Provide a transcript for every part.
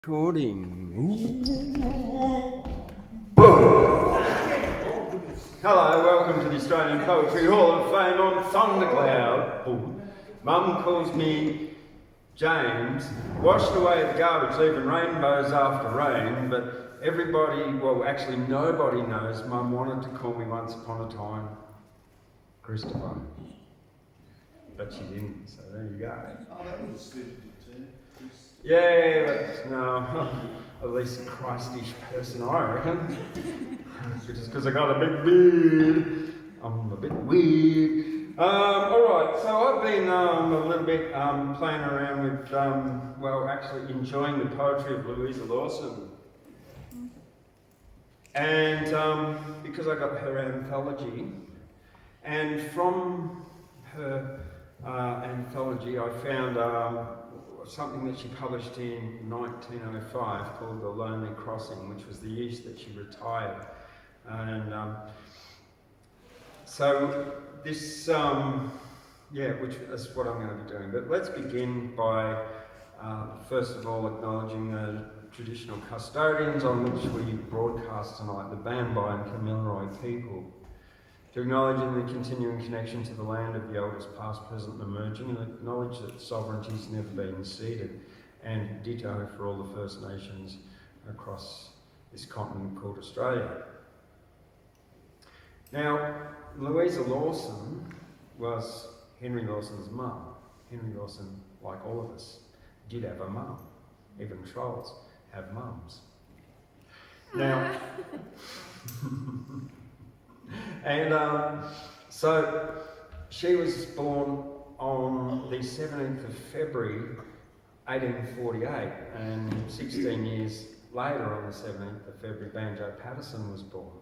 Recording. Hello, welcome to the Australian Poetry Hall of Fame on Thundercloud. Mum calls me James. Washed away the garbage, leaving rainbows after rain, but everybody, well actually nobody knows Mum wanted to call me once upon a time Christopher. But she didn't, so there you go. Oh, that would have suited you too. Yeah, but no, at least a Christish person, I reckon. Just because I got a big beard, I'm a bit weird. Alright, so I've been a little bit playing around with, well, actually enjoying the poetry of Louisa Lawson. And because I got her anthology, and from her anthology I found something that she published in 1905 called The Lonely Crossing, which was the year that she retired. And so this, which is what I'm going to be doing. But let's begin by, first of all, acknowledging the traditional custodians on which we broadcast tonight, the Banbai and Kamilaroi people. To acknowledge the continuing connection to the land of the elders past, present and emerging, and acknowledge that sovereignty has never been ceded, and ditto for all the First Nations across this continent called Australia. Now, Louisa Lawson was Henry Lawson's mum. Henry Lawson, like all of us, did have a mum. Even trolls have mums. Now, and so she was born on the 17th of February 1848, and 16 years later on the 17th of February Banjo Patterson was born.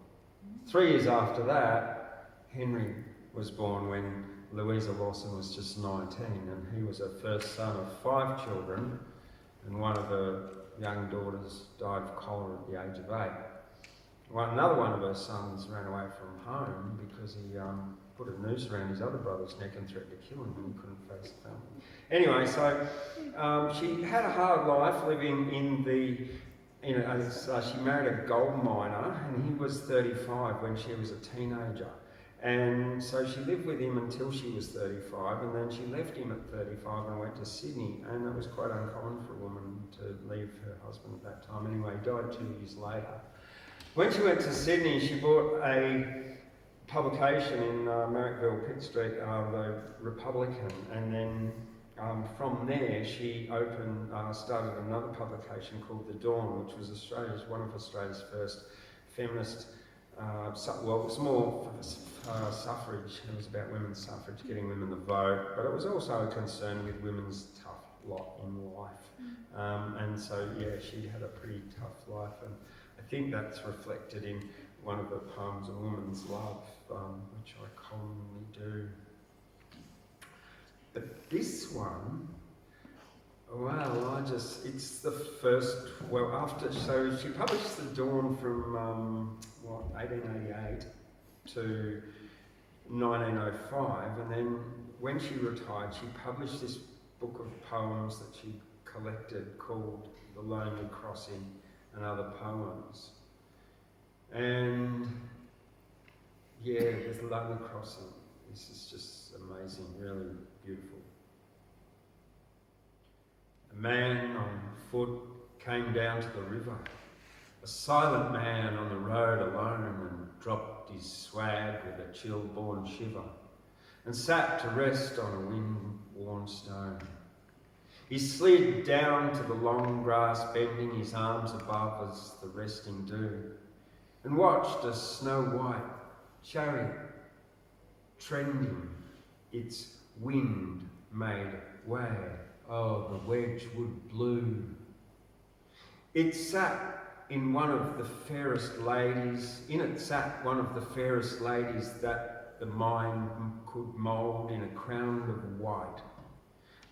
3 years after that, Henry was born when Louisa Lawson was just 19, and he was her first son of 5 children, and one of her young daughters died of cholera at the age of 8. Another one of her sons ran away from home because he put a noose around his other brother's neck and threatened to kill him when he couldn't face the family. Anyway, so she had a hard life living in the, she married a gold miner, and he was 35 when she was a teenager. And so she lived with him until she was 35, and then she left him at 35 and went to Sydney, and it was quite uncommon for a woman to leave her husband at that time. Anyway, he died 2 years later. When she went to Sydney, she bought a publication in Merrickville, Pitt Street, the Republican, and then from there she started another publication called The Dawn, which was one of Australia's first feminist, it was more suffrage. It was about women's suffrage, getting women the vote, but it was also concerned with women's tough lot in life. And so, yeah, she had a pretty tough life, and I think that's reflected in one of her poems, A Woman's Love, which I commonly do. But this one, well, it's the first, so she published The Dawn from, 1888 to 1905, and then when she retired, she published this book of poems that she collected called The Lonely Crossing and Other Poems. And yeah, there's The Lonely Crossing. This is just amazing, really beautiful. A man on foot came down to the river, a silent man on the road alone, and dropped his swag with a chill-born shiver, and sat to rest on a wind-worn stone. He slid down to the long grass, bending his arms above as the resting do, and watched a snow-white chariot trending, its wind made way. Oh, the wedgewood blue. It sat in one of the fairest ladies, that the mind could mould in a crown of white.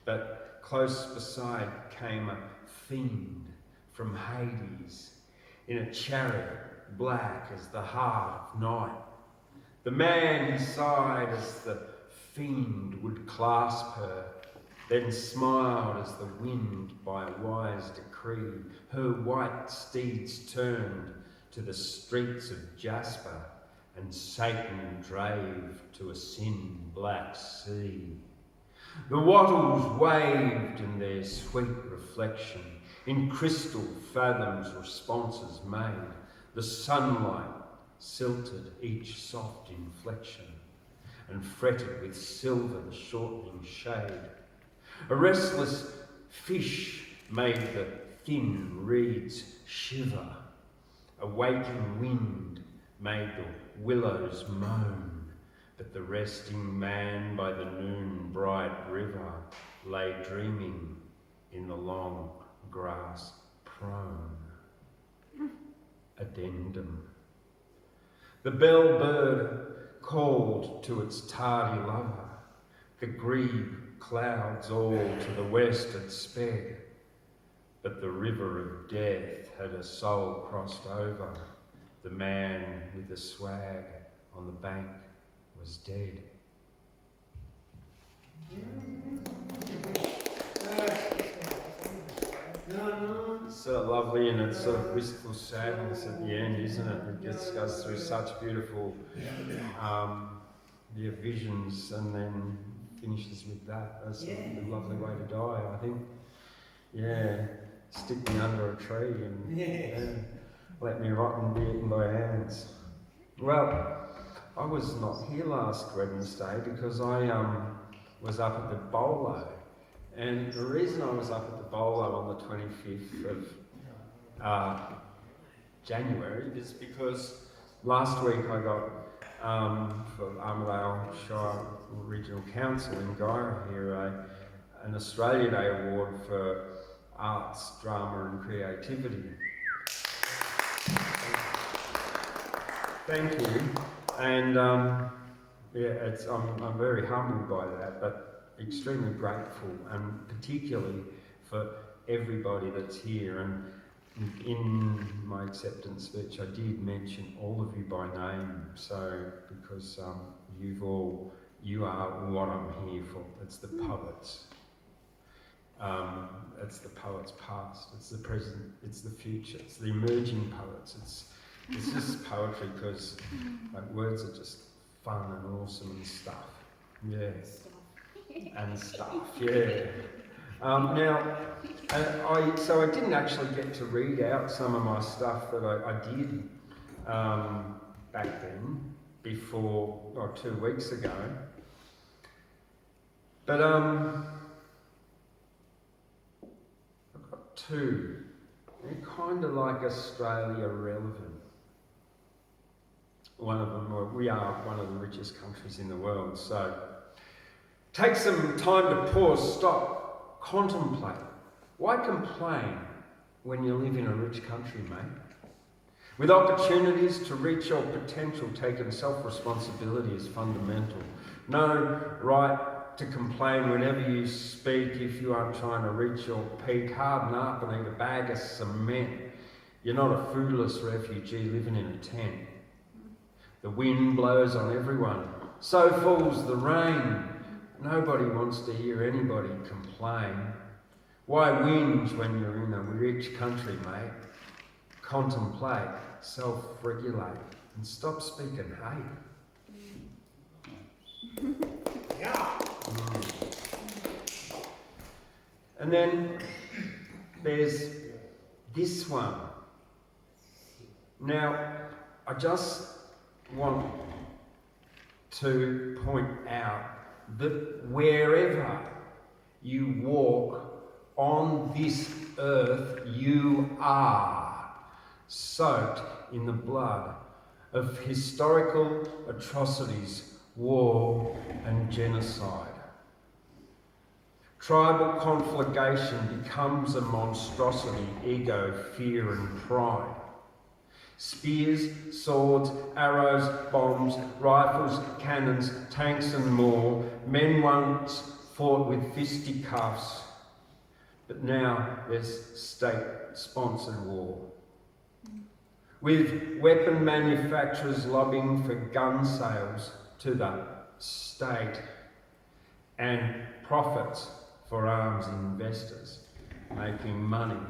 But close beside came a fiend from Hades, in a chariot black as the heart of night. The man he sighed as the fiend would clasp her, then smiled as the wind by wise decree decree. Her white steeds turned to the streets of jasper, and Satan drave to a sin-black sea. The wattles waved in their sweet reflection, in crystal fathoms responses made. The sunlight silted each soft inflection, and fretted with silver the shortening shade. A restless fish made the thin reeds shiver. A waking wind made the willows moan. But the resting man by the noon bright river lay dreaming in the long grass prone. Addendum. The bell bird called to its tardy lover. The grebe clouds all to the west had sped. But the river of death had a soul crossed over. The man with the swag on the bank was dead. It's so lovely, and it's sort of wistful sadness at the end, isn't it? It just goes through such beautiful visions, and then finishes with that. That's a lovely way to die, I think. Yeah, stick me under a tree and let me rot and be eaten by ants. Well, I was not here last Wednesday because I was up at the bolo, and the reason I was up at the bolo on the 25th of January is because last week I got for Armidale Shire Regional Council in Guyra here an Australia Day Award for Arts, Drama and Creativity. Thank you. And I'm very humbled by that, but extremely grateful, and particularly for everybody that's here. And in my acceptance speech, I did mention all of you by name, so because you are what I'm here for. It's the poets. It's the poets past. It's the present. It's the future. It's the emerging poets. It's just poetry because words are just fun and awesome and stuff. Yeah. And stuff, yeah. Now, I didn't actually get to read out some of my stuff that I did back then, before, 2 weeks ago. But I've got two. They're kind of like Australia relevant. One of them, we are one of the richest countries in the world, so take some time to pause, stop, contemplate. Why complain when you live in a rich country, mate? With opportunities to reach your potential, taking self-responsibility is fundamental. No right to complain whenever you speak if you aren't trying to reach your peak. Harden up and eat a bag of cement. You're not a foodless refugee living in a tent. The wind blows on everyone, so falls the rain. Nobody wants to hear anybody complain. Why whinge when you're in a rich country, mate? Contemplate, self-regulate, and stop speaking hate. Yeah. And then there's this one. Now, I just want to point out that wherever you walk on this earth, you are soaked in the blood of historical atrocities, war and genocide. Tribal conflagration becomes a monstrosity, ego, fear and pride. Spears, swords, arrows, bombs, rifles, cannons, tanks and more. Men once fought with fisticuffs, but now there's state-sponsored war. With weapon manufacturers lobbying for gun sales to the state and profits for arms investors making money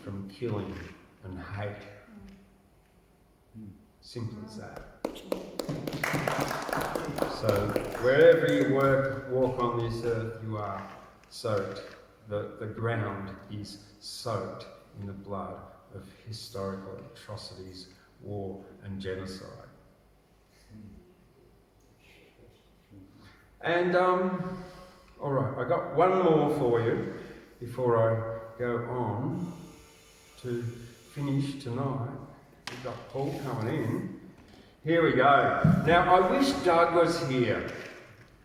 from killing and hate. Simple as that. So wherever you walk on this earth, you are soaked. The ground is soaked in the blood of historical atrocities, war and genocide. And all right, I got one more for you before I go on to finish tonight. We've got Paul coming in. Here we go. Now, I wish Doug was here.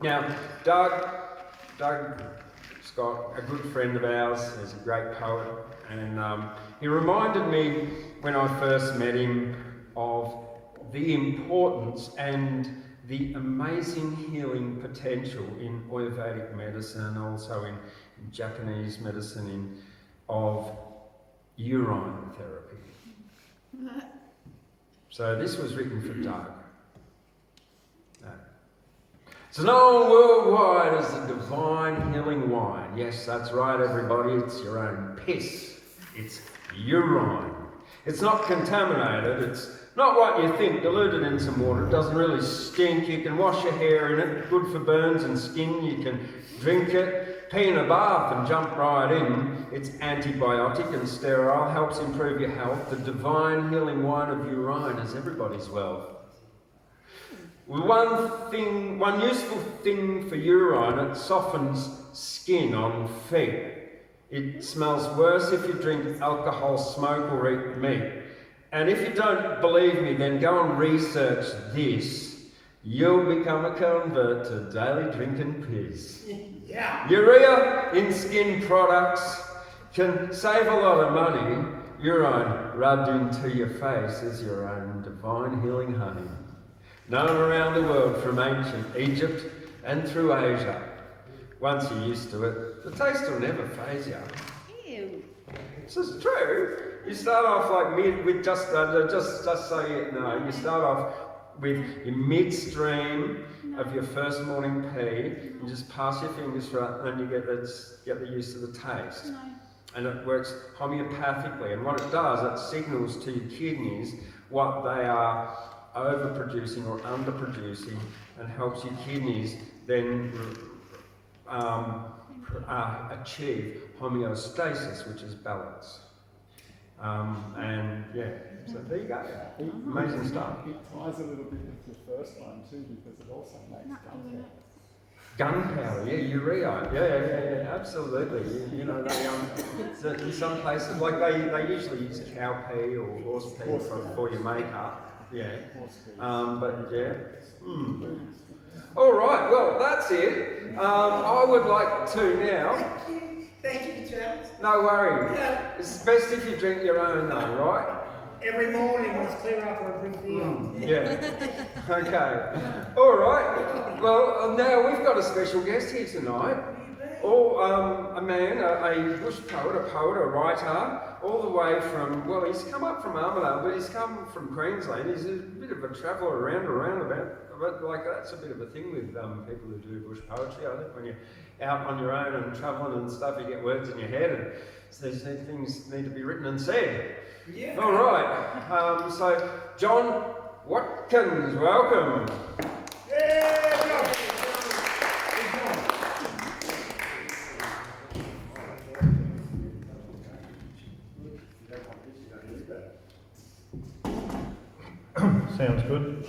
Now, Doug Scott, a good friend of ours, is a great poet, and he reminded me when I first met him of the importance and the amazing healing potential in Ayurvedic medicine and also in Japanese medicine of urine therapy. So this was written for Doug. It's known worldwide as the divine healing wine. Yes, that's right, everybody. It's your own piss. It's urine. It's not contaminated. It's not what you think, diluted in some water. It doesn't really stink. You can wash your hair in it. Good for burns and skin. You can drink it, pee in a bath and jump right in. It's antibiotic and sterile. Helps improve your health. The divine healing wine of urine is everybody's wealth. One useful thing for urine, it softens skin on feet. It smells worse if you drink alcohol, smoke or eat meat. And if you don't believe me, then go and research this. You'll become a convert to daily drinking piss. Yeah. Urea in skin products can save a lot of money. Urine rubbed into your face is your own divine healing honey. Known around the world from ancient Egypt and through Asia. Once you're used to it, the taste will never faze you. Ew. This is true. You start off like with just so you know, you start off with your midstream of your first morning pee, and just pass your fingers through it, and you get the use of the taste. No. And it works homeopathically, and what it does, it signals to your kidneys what they are overproducing or underproducing, and helps your kidneys then achieve homeostasis, which is balance. And yeah, so there you go. Amazing stuff. It ties a little bit with the first one too, because it also makes gunpowder. Gunpowder, yeah, urea, yeah, absolutely. You know, they in some places, like they usually use cow pee or horse pee for your makeup. Yeah, but yeah. All right, well, that's it. I would like to now. Thank you, Travis. No worries. Yeah. It's best if you drink your own though, right? Every morning when it's clear up, I drink the own. Yeah. Okay. All right. Well, now we've got a special guest here tonight. A man, a bush poet, a writer, all the way from, well, he's come up from Armidale, but he's come from Queensland. He's a bit of a traveller around about. But like that's a bit of a thing with people who do bush poetry. I think when you're out on your own and travelling and stuff, you get words in your head, and so these things need to be written and said. Yeah. All right. So John Watkins, welcome. Yeah, John. Sounds good.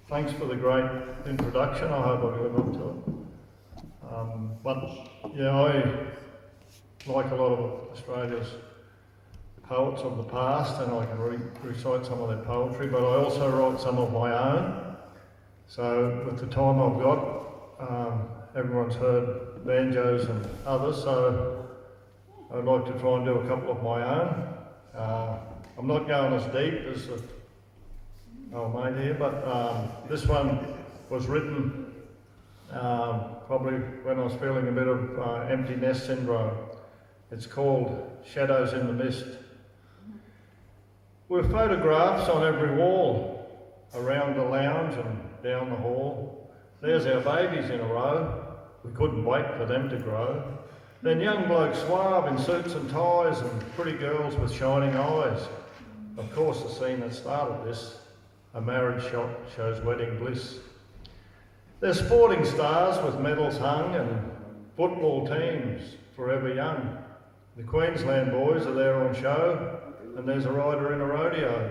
Thanks for the great introduction. I hope I live up to it. But yeah, I like a lot of Australia's poets of the past, and I can recite some of their poetry, but I also write some of my own. So with the time I've got, everyone's heard banjos and others, so I'd like to try and do a couple of my own. I'm not going as deep as the old mate here, but this one was written probably when I was feeling a bit of empty nest syndrome. It's called Shadows in the Mist. With photographs on every wall, around the lounge and down the hall. There's our babies in a row. We couldn't wait for them to grow. Then young blokes suave in suits and ties and pretty girls with shining eyes. Of course the scene that started this, a marriage shot shows wedding bliss. There's sporting stars with medals hung and football teams forever young. The Queensland boys are there on show and there's a rider in a rodeo.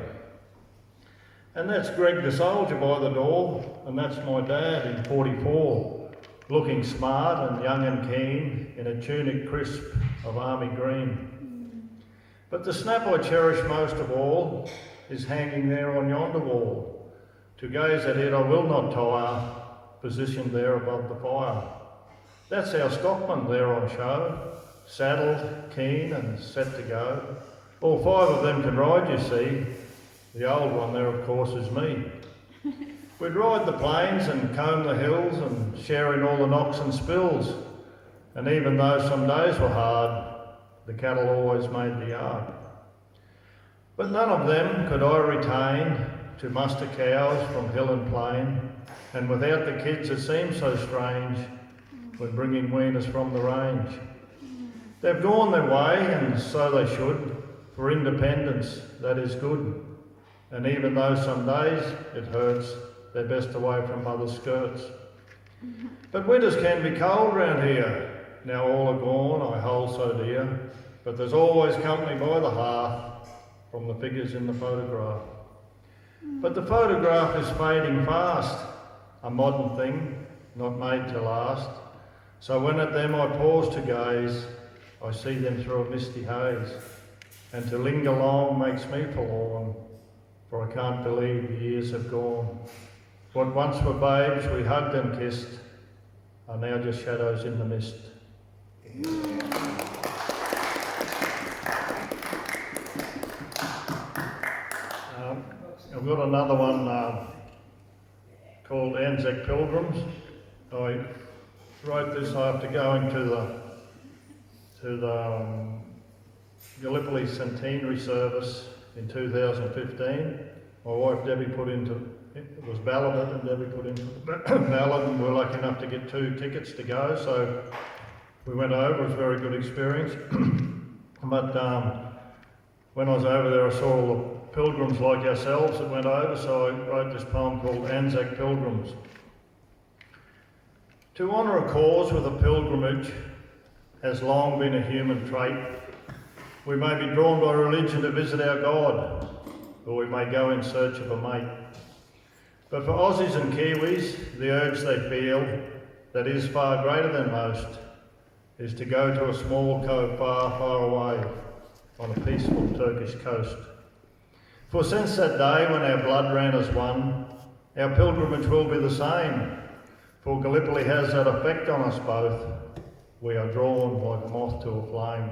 And that's Greg the soldier by the door, and that's my dad in 44, looking smart and young and keen in a tunic crisp of army green. But the snap I cherish most of all is hanging there on yonder wall. To gaze at it I will not tire, positioned there above the fire. That's our stockman there on show, saddled, keen and set to go. All 5 of them can ride, you see. The old one there, of course, is me. We'd ride the plains and comb the hills and share in all the knocks and spills. And even though some days were hard, the cattle always made the yard. But none of them could I retain to muster cows from hill and plain. And without the kids it seems so strange when bringing weaners from the range. They've gone their way, and so they should, for independence, that is good. And even though some days it hurts, they're best away from mother's skirts. But winters can be cold round here. Now all are gone, I hold so dear. But there's always company by the hearth from the figures in the photograph. But the photograph is fading fast, a modern thing, not made to last. So when at them I pause to gaze, I see them through a misty haze. And to linger long makes me forlorn, for I can't believe the years have gone. What once were babes we hugged and kissed are now just shadows in the mist. I've got another one called Anzac Pilgrims. I wrote this after going to the Gallipoli Centenary service in 2015. My wife Debbie put into, it was balloted and Debbie put into the ballot, and we were lucky enough to get 2 tickets to go, so we went over. It was a very good experience. But when I was over there I saw all the pilgrims like ourselves that went over, so I wrote this poem called Anzac Pilgrims. To honour a cause with a pilgrimage has long been a human trait. We may be drawn by religion to visit our God, or we may go in search of a mate. But for Aussies and Kiwis, the urge they feel, that is far greater than most, is to go to a small cove far, far away on a peaceful Turkish coast. For since that day when our blood ran as one, our pilgrimage will be the same, for Gallipoli has that effect on us both. We are drawn like a moth to a flame.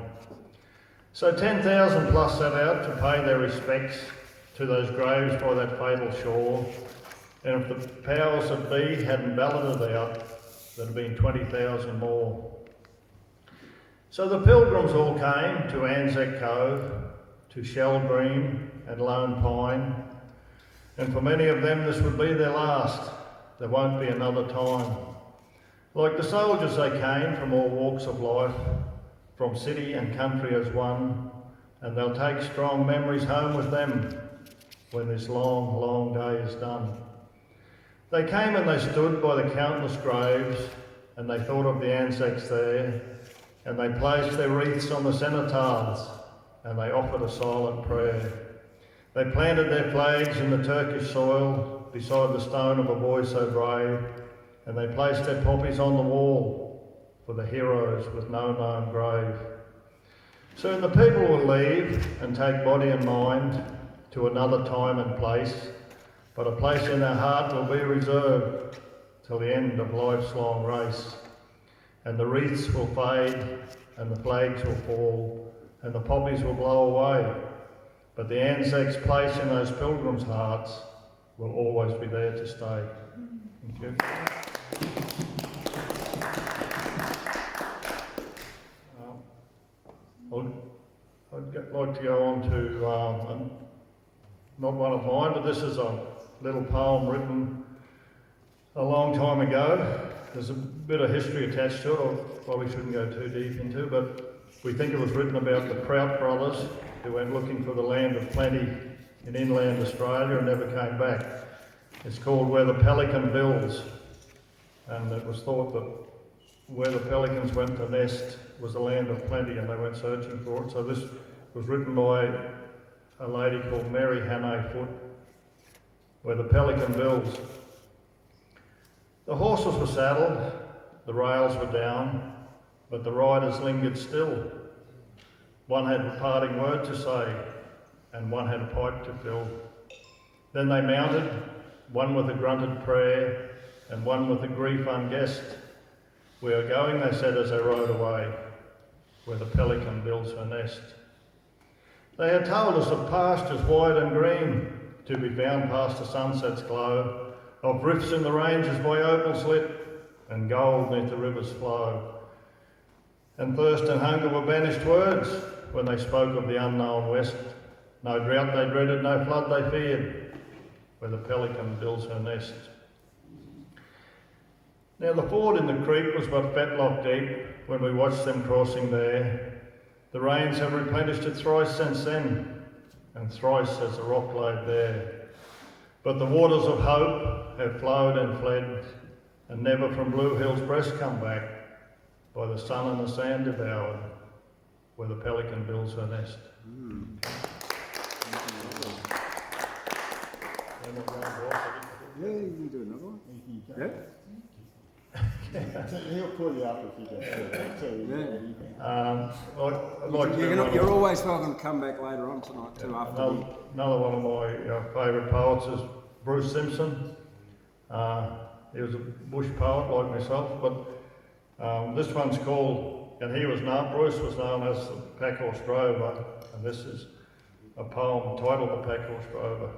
So 10,000 plus set out to pay their respects to those graves by that fatal shore, and if the powers that be hadn't balloted out, there'd have been 20,000 more. So the pilgrims all came to Anzac Cove, to Shell Green and Lone Pine, and for many of them this would be their last. There won't be another time. Like the soldiers they came from all walks of life, from city and country as one, and they'll take strong memories home with them when this long, long day is done. They came and they stood by the countless graves, and they thought of the Anzacs there, and they placed their wreaths on the cenotaphs, and they offered a silent prayer. They planted their flags in the Turkish soil beside the stone of a boy so brave, and they placed their poppies on the wall for the heroes with no known grave. Soon the people will leave and take body and mind to another time and place, but a place in their heart will be reserved till the end of life's long race. And the wreaths will fade, and the flags will fall, and the poppies will blow away, but the Anzac's place in those pilgrims' hearts will always be there to stay. Thank you. I'd like to go on to, not one of mine, but this is a little poem written a long time ago. There's a bit of history attached to it, I probably shouldn't go too deep into, but we think it was written about the Prout brothers who went looking for the land of plenty in inland Australia and never came back. It's called Where the Pelican Builds, and it was thought that where the pelicans went to nest was the land of plenty and they went searching for it. So this was written by a lady called Mary Hannay Foote, Where the Pelican Builds. The horses were saddled, the rails were down, but the riders lingered still. One had a parting word to say, and one had a pipe to fill. Then they mounted, one with a grunted prayer, and one with a grief unguessed. We are going, they said as they rode away, where the pelican builds her nest. They had told us of pastures wide and green, to be found past the sunset's glow, of rifts in the ranges by opals lit, and gold neath the river's flow. And thirst and hunger were banished words when they spoke of the unknown west. No drought they dreaded, no flood they feared, where the pelican builds her nest. Now the ford in the creek was but fetlock deep when we watched them crossing there. The rains have replenished it thrice since then, and thrice has the rock laid bare. But the waters of hope have flowed and fled, and never from Blue Hill's breast come back, by the sun and the sand devoured, where the pelican builds her nest. Yeah, you can do another one. Yeah? He'll pull you up if you get to it. I'd like to do You're always welcome to come back later on tonight too. After another one of my favourite poets is Bruce Simpson. He was a bush poet like myself, but this one's called, and Bruce was known as the Packhorse Drover, and this is a poem titled The Packhorse Drover.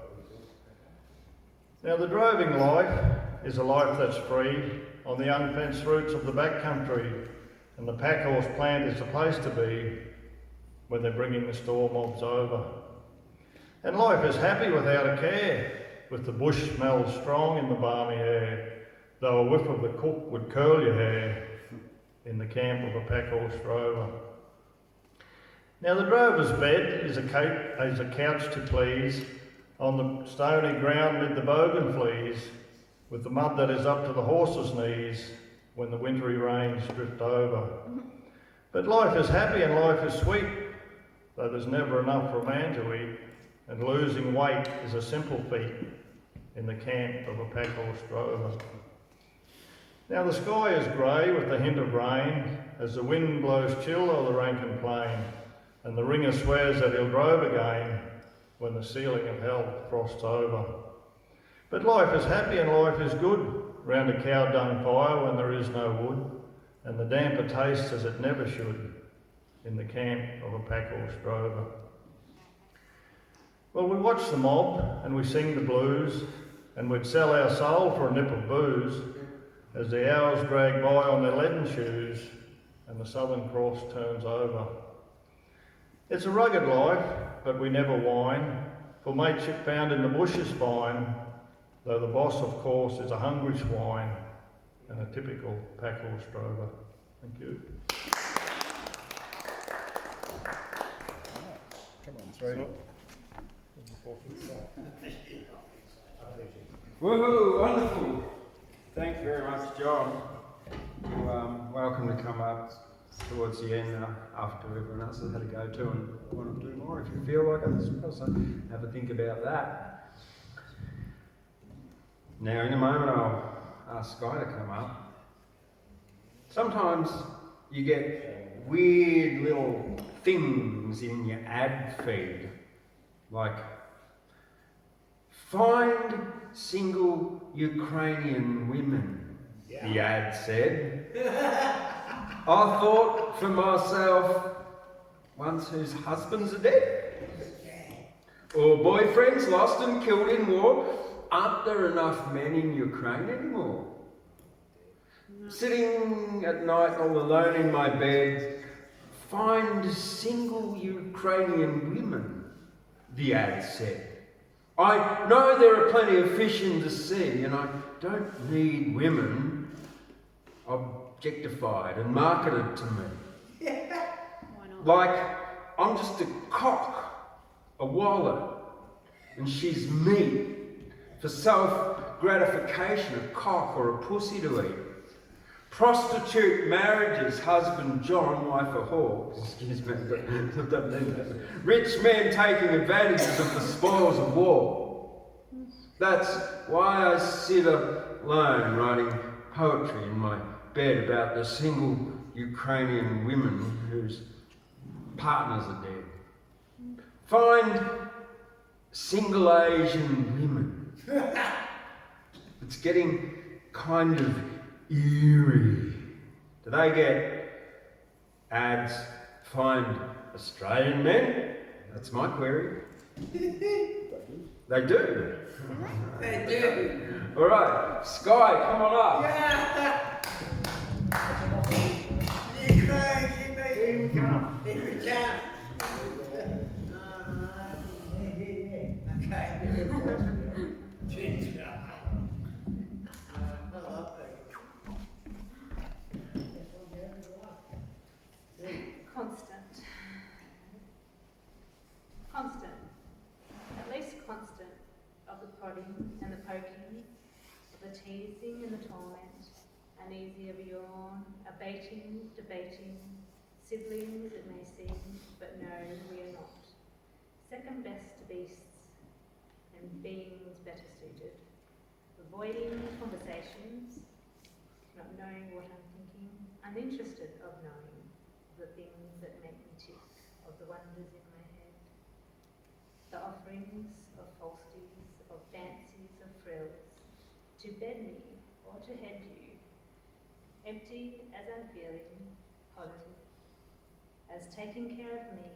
Now the droving life is a life that's free on the unfenced routes of the backcountry, and the packhorse plant is the place to be when they're bringing the store mobs over. And life is happy without a care, with the bush smells strong in the balmy air, though a whiff of the cook would curl your hair in the camp of a packhorse drover. Now the drover's bed is a couch to please on the stony ground mid the bogan fleas, with the mud that is up to the horse's knees when the wintry rains drift over. But life is happy and life is sweet, though there's never enough for a man to eat, and losing weight is a simple feat in the camp of a packhorse drover. Now the sky is grey with the hint of rain, as the wind blows chill o'er the Rankin Plain, and the ringer swears that he'll drove again when the ceiling of hell frosts over. But life is happy and life is good, round a cow dung fire when there is no wood, and the damper tastes as it never should in the camp of a packhorse drover. Well, we watch the mob and we sing the blues, and we'd sell our soul for a nip of booze as the hours drag by on their leaden shoes and the Southern Cross turns over. It's a rugged life, but we never whine, for mateship found in the bush is fine, though the boss, of course, is a hungry swine and a typical packhorse drover. Thank you. Come on, three. Woohoo, wonderful. Thank you very much, John. You're welcome to come up towards the end after everyone else has had a go too and want to do more if you feel like it as well, so have a think about that. Now in a moment I'll ask Skye to come up. Sometimes you get weird little things in your ad feed, like find single Ukrainian women, the ad said. I thought for myself, ones whose husbands are dead, or boyfriends lost and killed in war. Aren't there enough men in Ukraine anymore? Sitting at night all alone in my bed, find single Ukrainian women, the ad said. I know there are plenty of fish in the sea, and I don't need women. I'll objectified and marketed to me. Why not? Like I'm just a cock, a wallet, and she's meat for self-gratification, a cock or a pussy to eat. Prostitute marriages, husband John, wife a whore. Excuse me, I don't mean that. Rich men taking advantage of the spoils of war. That's why I sit alone writing poetry in my bed about the single Ukrainian women whose partners are dead. Find single Asian women. It's getting kind of eerie. Do they get ads? Find Australian men? That's my query. They do. They do. All right, Skye, come on up. Yeah. You crazy, baby. Here we go. Okay. Constant. Constant. At least constant of the prodding and the poking, of the teasing and the torment, uneasy of a yawn, a baiting, debating, siblings it may seem, but no, we are not. Second best to beasts, and beings better suited. Avoiding conversations, not knowing what I'm thinking, uninterested of knowing the things that make me tick, of the wonders in my head, the offerings of falsities, of fancies, of frills, to bed me or to head you, empty as I'm feeling, hollow, as taking care of me,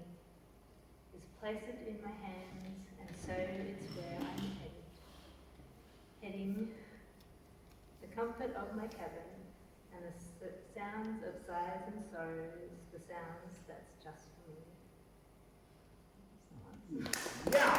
is placed in my hands, and so it's where I'm headed. Heading the comfort of my cabin, and the sounds of sighs and sorrows, the sounds that's just for me. Yeah.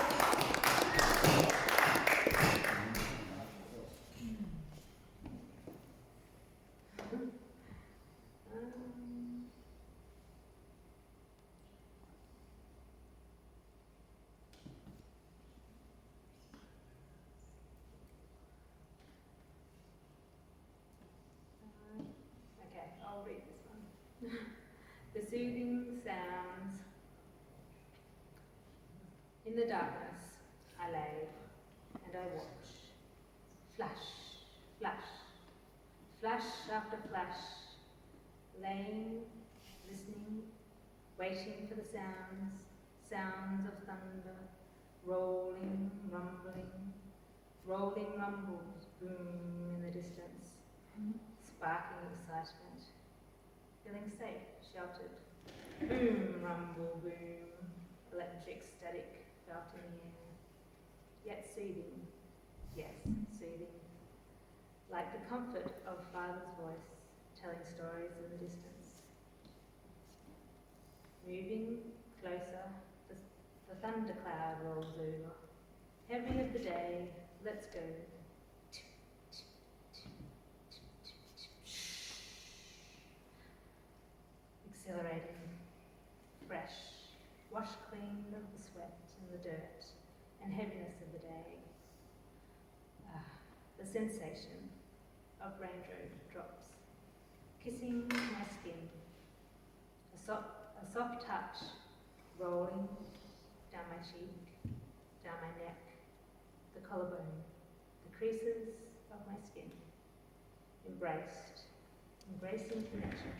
Okay, I'll read this one. The soothing sounds. In the darkness, I lay and I watch. Flash, flash, flash after flash. Laying, listening, waiting for the sounds, sounds of thunder, rolling, rolling rumbles, boom in the distance, sparking excitement, feeling safe, sheltered, boom, rumble, boom, electric static felt in the air, yet soothing, yes, soothing, like the comfort of father's voice, telling stories in the distance. Moving closer, the thundercloud rolls over. Heavy of the day, let's go. Exhilarating, fresh, wash clean of the sweat and the dirt and heaviness of the day. The sensation of raindrops kissing my skin, a soft touch rolling down my cheek, down my neck, the collarbone, the creases of my skin, embracing connection,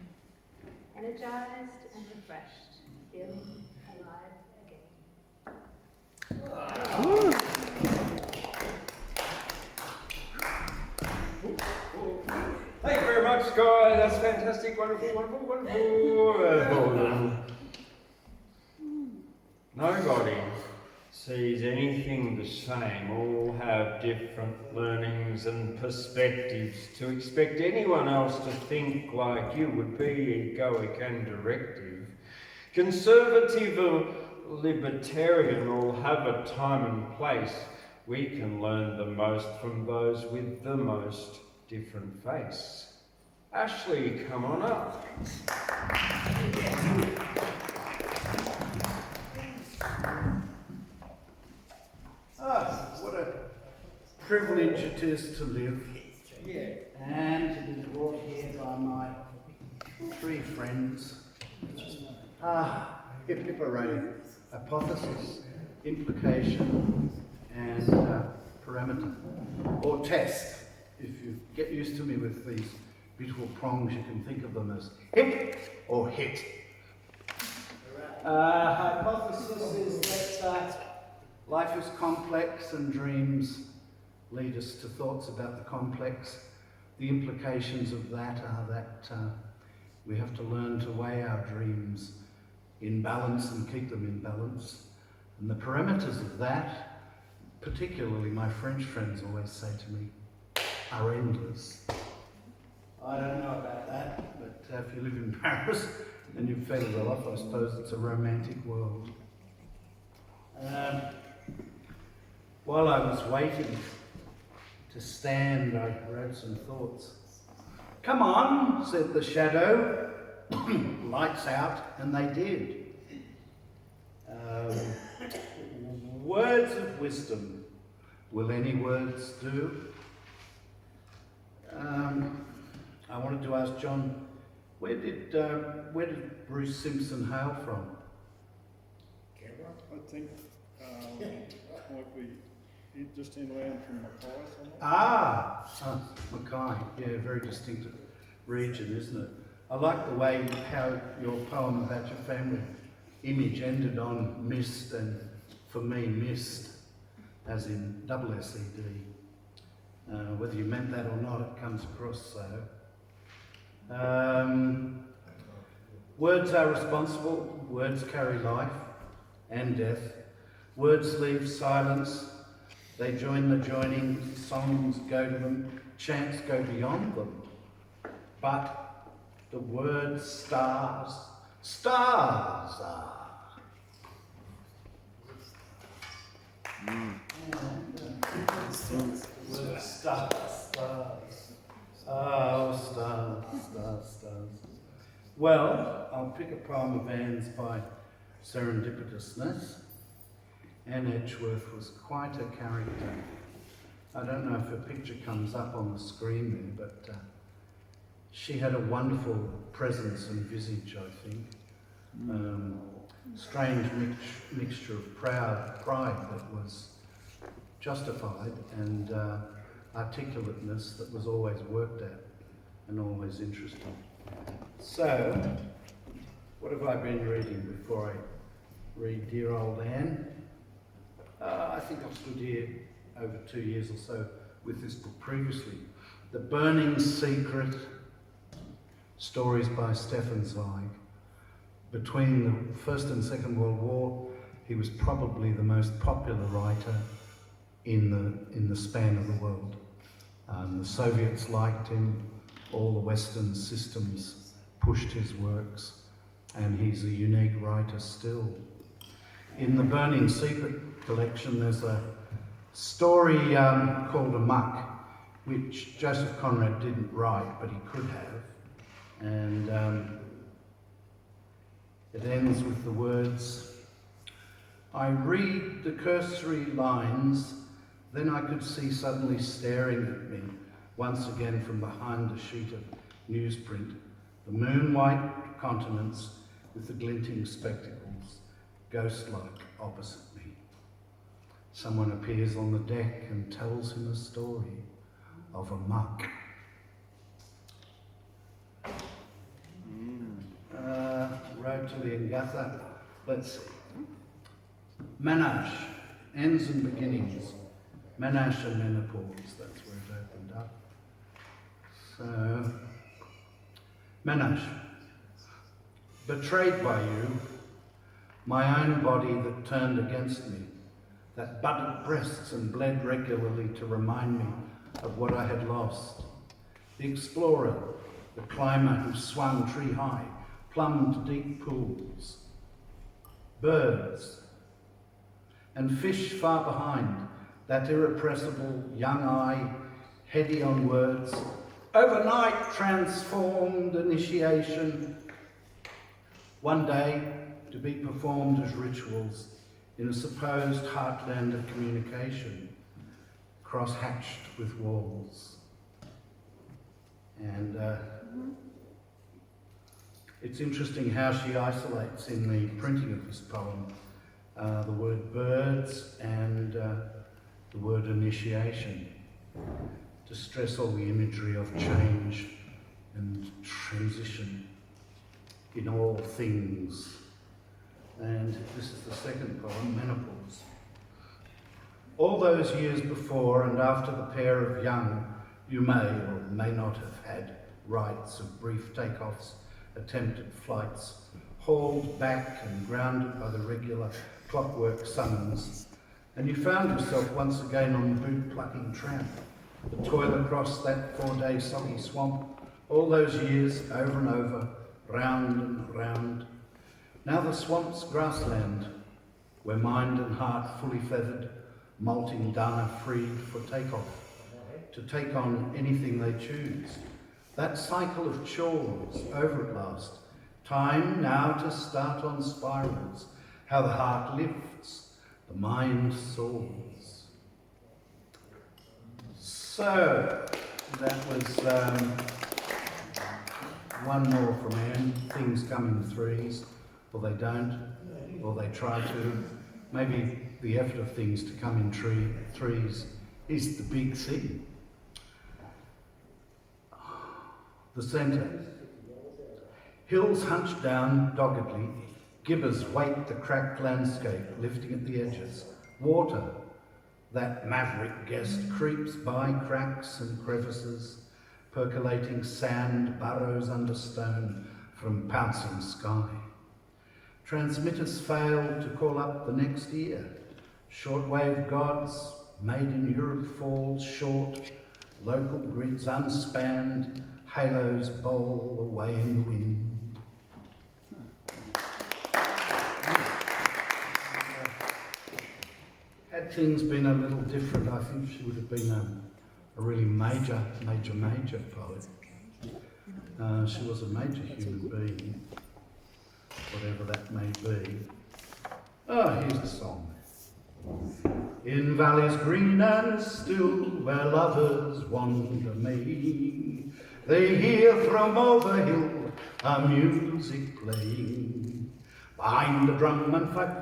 energized and refreshed, feeling alive again. Thank you very much, Skye. That's fantastic. Wonderful, wonderful, wonderful. Nobody sees anything the same. All have different learnings and perspectives. To expect anyone else to think like you would be egoic and directive. Conservative or libertarian all have a time and place. We can learn the most from those with the most different face. Ashley, come on up. What a privilege it is to live and to be brought here by my three friends. Hip hip hooray, hypothesis, implication, and parameter, or test. If you get used to me with these beautiful prongs, you can think of them as hip or hit. Hypothesis is that life is complex and dreams lead us to thoughts about the complex. The implications of that are that we have to learn to weigh our dreams in balance and keep them in balance. And the parameters of that, particularly my French friends always say to me, are endless. I don't know about that, but if you live in Paris and you've fed it off, I suppose it's a romantic world. While I was waiting to stand, I wrote some thoughts. Come on, said the shadow. Lights out, and they did. Words of wisdom. Will any words do? I wanted to ask John, where did Bruce Simpson hail from? I think might be just inland from Mackay somewhere. Mackay. Yeah, very distinctive region, isn't it? I like the way how your poem about your family image ended on mist, and for me, mist, as in double S-E-D. Whether you meant that or not, it comes across so. Words are responsible, words carry life and death. Words leave silence, they join the joining, songs go to them, chants go beyond them. But the word stars, stars are. Word stars, stars. Oh, stars, stars, stars. Well, I'll pick a poem of Anne's by serendipitousness. Anne Edgeworth was quite a character. I don't know if her picture comes up on the screen there, but she had a wonderful presence and visage, I think. Strange mixture of pride that was justified and articulateness that was always worked at and always interesting. So, what have I been reading before I read Dear Old Anne? I think I've stood here over 2 years or so with this book previously. The Burning Secret, stories by Stefan Zweig. Between the First and Second World War, he was probably the most popular writer in the span of the world. The Soviets liked him, all the Western systems pushed his works, and he's a unique writer still. In the Burning Secret collection, there's a story called Amok, which Joseph Conrad didn't write, but he could have. And it ends with the words, I read the cursory lines, then I could see suddenly staring at me, once again from behind the sheet of newsprint, the moon-white continents with the glinting spectacles, ghost-like opposite me. Someone appears on the deck and tells him a story of a muck. Road to Leongatha. Let's see. Manash, ends and beginnings. Manash and menopause, that's where it opened up. So, Manash, betrayed by you, my own body that turned against me, that budded breasts and bled regularly to remind me of what I had lost. The explorer, the climber who swung tree high, plumbed deep pools. Birds, and fish far behind, that irrepressible young eye, heady on words, overnight transformed initiation, one day to be performed as rituals in a supposed heartland of communication, cross-hatched with walls. And it's interesting how she isolates in the printing of this poem the word birds and the word initiation, to stress all the imagery of change and transition in all things. And this is the second poem, Menopause. All those years before and after the pair of young, you may or may not have had rights of brief takeoffs, attempted flights, hauled back and grounded by the regular clockwork summons, and you found yourself once again on the boot-plucking tramp, the toil across that 4-day soggy swamp, all those years over and over, round and round. Now the swamp's grassland, where mind and heart fully feathered, molting dana freed for takeoff, to take on anything they choose. That cycle of chores over at last. Time now to start on spirals, how the heart lifts, the mind soars. So, that was one more from Anne. Things come in threes, or they don't, or they try to. Maybe the effort of things to come in threes is the big thing. The centre. Hills hunched down doggedly, gibbers wait the cracked landscape, lifting at the edges. Water, that maverick guest, creeps by cracks and crevices, percolating sand burrows under stone from pouncing sky. Transmitters fail to call up the next ear. Shortwave gods, made in Europe, fall short. Local grids unspanned, halos bowl away in the wind. Had things been a little different, I think she would have been a really major poet. She was a major human being, whatever that may be. Oh, here's the song. In valleys green and still, where lovers wander me, they hear from over hill a music playing. Behind the drum and fife,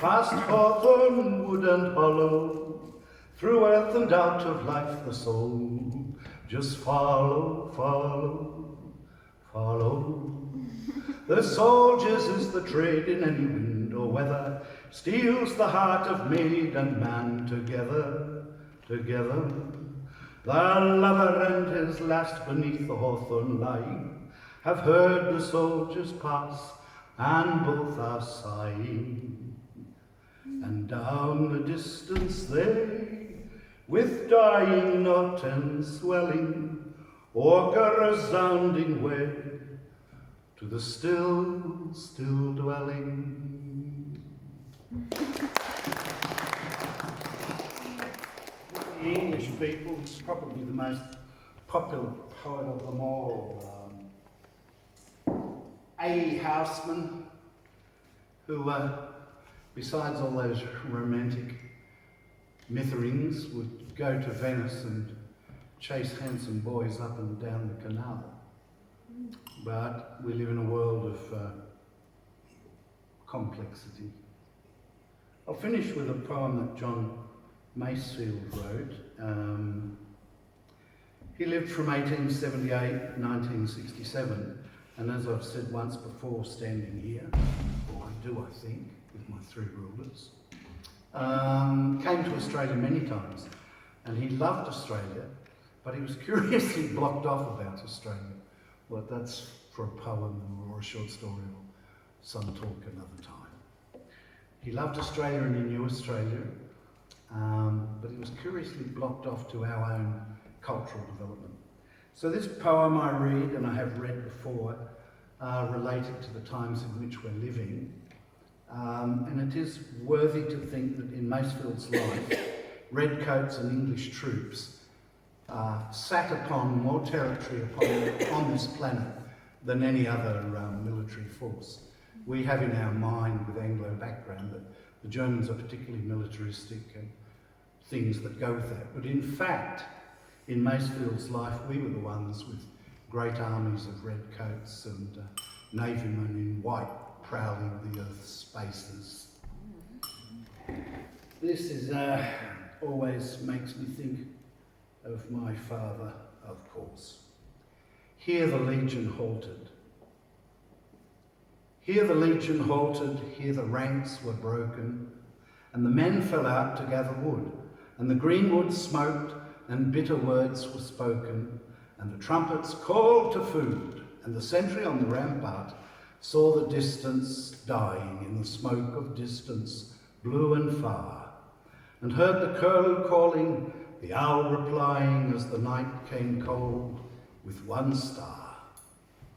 past hawthorn wood and hollow, through earth and out of life the soul just follow, follow, follow. The soldiers is the trade in any wind or weather, steals the heart of maid and man together, together. The lover and his last beneath the hawthorn lying have heard the soldiers pass, and both are sighing. And down the distance they, with dying note and swelling, walk a resounding way to the still, still dwelling. The English people, it's probably the most popular poet of them all. A. Houseman, who, besides all those romantic mitherings, would go to Venice and chase handsome boys up and down the canal. But we live in a world of complexity. I'll finish with a poem that John Masefield wrote. He lived from 1878 to 1967, and as I've said once before, standing here, or I do, I think, with my 3 rulers, came to Australia many times, and he loved Australia, but he was curiously blocked off about Australia. Well, that's for a poem or a short story or some talk another time. He loved Australia and he knew Australia, but he was curiously blocked off to our own cultural development. So this poem I read, and I have read before, related to the times in which we're living, and it is worthy to think that in Masefield's life, redcoats and English troops sat upon more territory on this planet than any other military force. We have in our mind, with Anglo background, that the Germans are particularly militaristic and things that go with that. But in fact, in Macefield's life, we were the ones with great armies of redcoats and navymen in white prowling the earth's spaces. This is always makes me think of my father, of course. Here the legion halted. Here the legion halted, here the ranks were broken, and the men fell out to gather wood, and the greenwood smoked, and bitter words were spoken, and the trumpets called to food, and the sentry on the rampart saw the distance dying in the smoke of distance, blue and far, and heard the curlew calling, the owl replying as the night came cold with one star,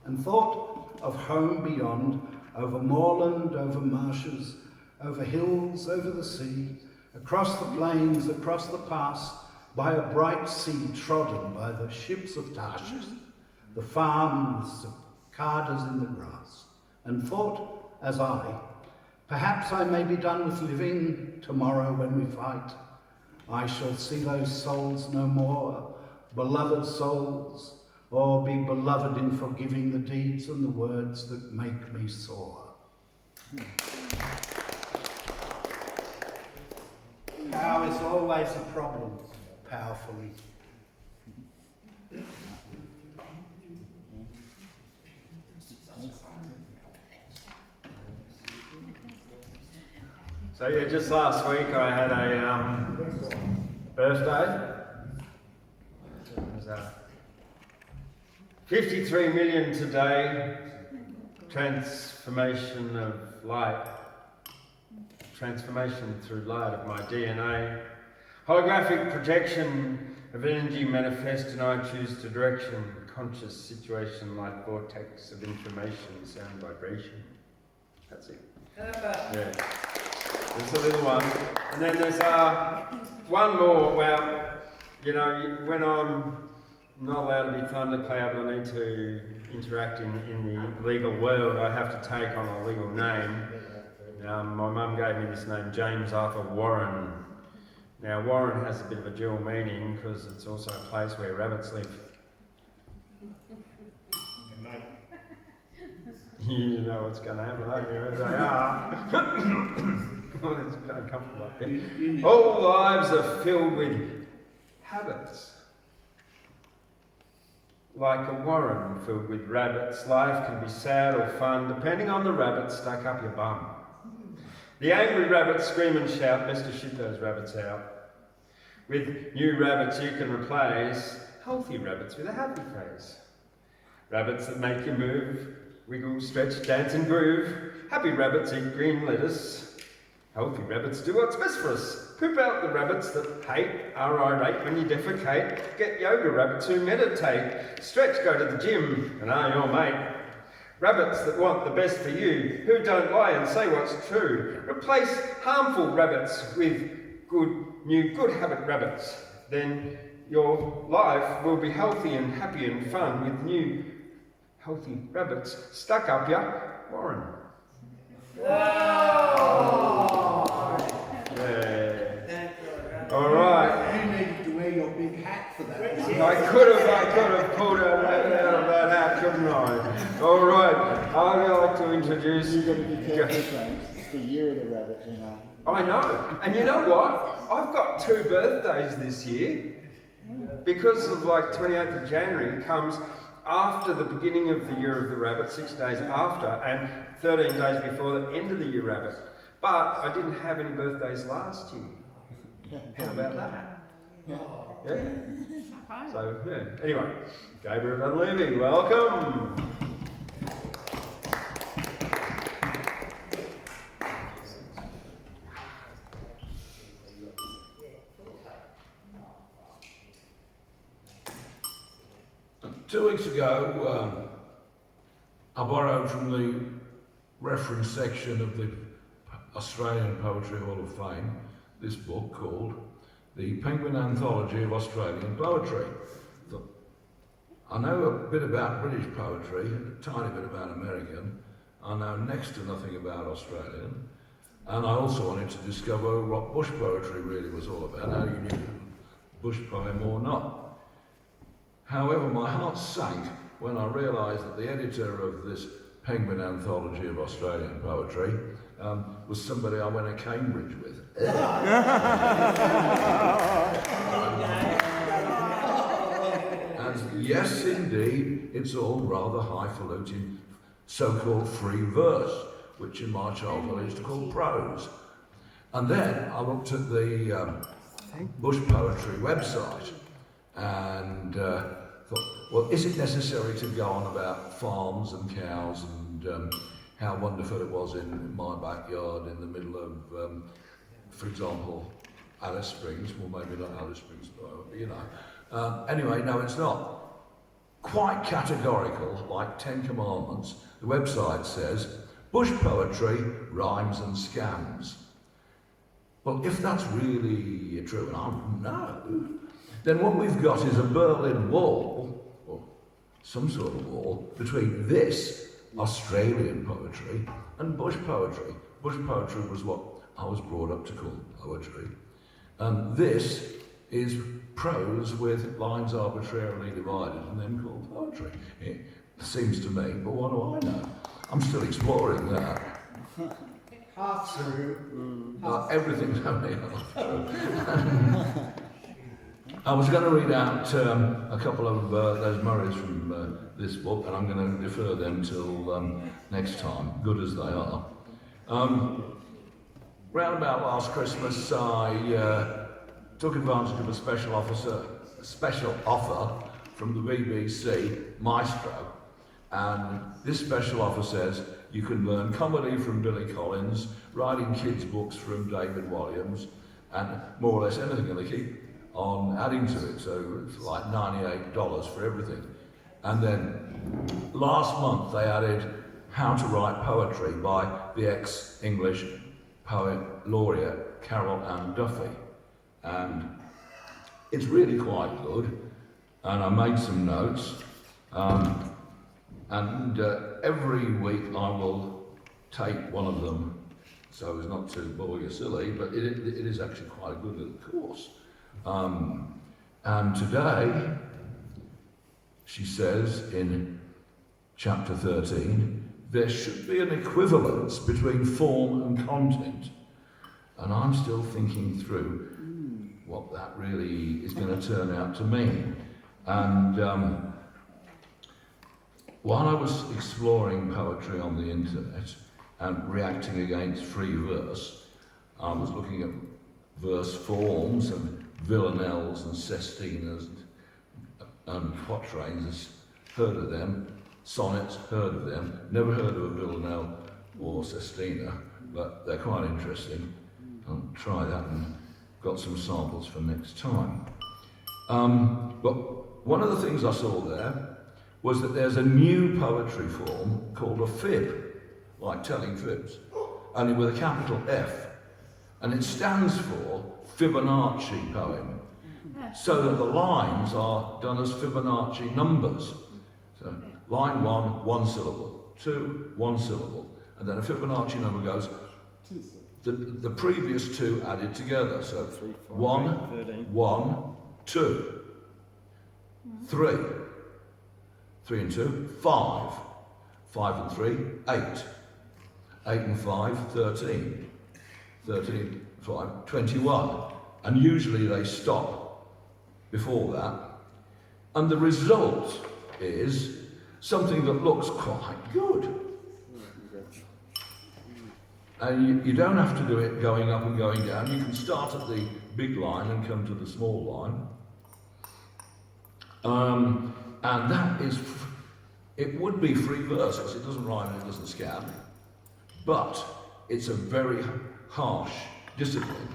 and thought of home beyond, over moorland, over marshes, over hills, over the sea, across the plains, across the pass, by a bright sea trodden by the ships of Tarshish, the farm with cicadas in the grass, and thought, as I, perhaps I may be done with living tomorrow when we fight. I shall see those souls no more, beloved souls, or be beloved in forgiving the deeds and the words that make me sore. Power is always a problem, powerfully. So yeah, just last week I had a birthday. It was 53 million today. Transformation of light. Transformation through light of my DNA. Holographic projection of energy manifest, and I choose to direction. Conscious situation like vortex of information, sound, vibration. That's it. Yeah. There's a little one. And then there's one more. Well, you know, when I'm not allowed to be Thundercloud, I need to interact in the legal world. I have to take on a legal name. My mum gave me this name, James Arthur Warren. Now, Warren has a bit of a dual meaning because it's also a place where rabbits live. You know what's going to happen, don't you? As they are. Well, it's a bit uncomfortable up there. All lives are filled with habits. Like a warren filled with rabbits, life can be sad or fun, depending on the rabbit stuck up your bum. The angry rabbits scream and shout, best to shit those rabbits out. With new rabbits you can replace healthy rabbits with a happy face. Rabbits that make you move, wiggle, stretch, dance and groove. Happy rabbits eat green lettuce. Healthy rabbits do what's best for us. Poop out the rabbits that hate, are irate when you defecate. Get yoga rabbits who meditate. Stretch, go to the gym and are your mate. Rabbits that want the best for you, who don't lie and say what's true. Replace harmful rabbits with good habit rabbits. Then your life will be healthy and happy and fun with new healthy rabbits stuck up your warren. Yeah. All right. You needed to wear your big hat for that. I could have pulled it out of that hat, couldn't I? All right. I'd like to introduce. You've got to be careful, James. It's the year of the rabbit, you know. I know. And you know what? I've got 2 birthdays this year. Because of like 28th of January comes after the beginning of the year of the rabbit, 6 days after, and 13 days before the end of the year rabbit. But I didn't have any birthdays last year. How about that? Yeah. So, yeah. Anyway, Gabriel Donleavy, welcome. Two weeks ago, I borrowed from the reference section of the Australian Poetry Hall of Fame this book called the Penguin Anthology of Australian Poetry. I know a bit about British poetry, a tiny bit about American. I know next to nothing about Australian. And I also wanted to discover what bush poetry really was all about, how you knew bush poem or not. However, my heart sank when I realised that the editor of this Penguin Anthology of Australian Poetry was somebody I went to Cambridge with. And yes, indeed, it's all rather highfalutin so-called free verse, which in my childhood I used to call prose. And then I looked at the bush poetry website and thought, well, is it necessary to go on about farms and cows and how wonderful it was in my backyard in the middle of, for example, Alice Springs? Well, maybe not Alice Springs, but you know. Anyway, no, it's not. Quite categorical, like 10 Commandments. The website says, bush poetry, rhymes and scams. Well, if that's really true, and I don't know, then what we've got is a Berlin Wall, or some sort of wall, between this Australian poetry and bush poetry. Bush poetry was what I was brought up to call poetry. And this is prose with lines arbitrarily divided and then called poetry. It seems to me, but what do I know? I'm still exploring that. Half true. Everything's only half true. I was going to read out a couple of those Murrays from this book, and I'm going to defer them till next time, good as they are. Round about last Christmas, I took advantage of a special offer from the BBC, Maestro, and this special offer says you can learn comedy from Billy Collins, writing kids' books from David Walliams, and more or less anything, and they keep on adding to it, so it's like $98 for everything. And then last month they added How to Write Poetry by the ex-English poet laureate Carol Ann Duffy. And it's really quite good, and I made some notes, and every week I will take one of them, so as not to bore you silly, but it is actually quite a good little course. And today, she says in chapter 13, there should be an equivalence between form and content. And I'm still thinking through what that really is going to turn out to mean. And while I was exploring poetry on the internet and reacting against free verse, I was looking at verse forms and villanelles and sestinas and quatrains. Heard of them. Sonnets, heard of them. Never heard of a villanelle or sestina, but they're quite interesting. I'll try that and got some samples for next time. But one of the things I saw there was that there's a new poetry form called a fib, like telling fibs, only with a capital F. And it stands for Fibonacci poem, so that the lines are done as Fibonacci numbers. So line 1, 1 syllable, 2, 1 syllable, and then a Fibonacci number goes the previous two added together. So 1, 1, 2, 3, 3 and 2, 5, 5 and 3, 8, 8 and 5, 13, 13, 5, 21. And usually they stop before that. And the result is something that looks quite good. And you don't have to do it going up and going down. You can start at the big line and come to the small line. And that is, it would be free verse, because it doesn't rhyme and it doesn't scam. But it's a very harsh discipline.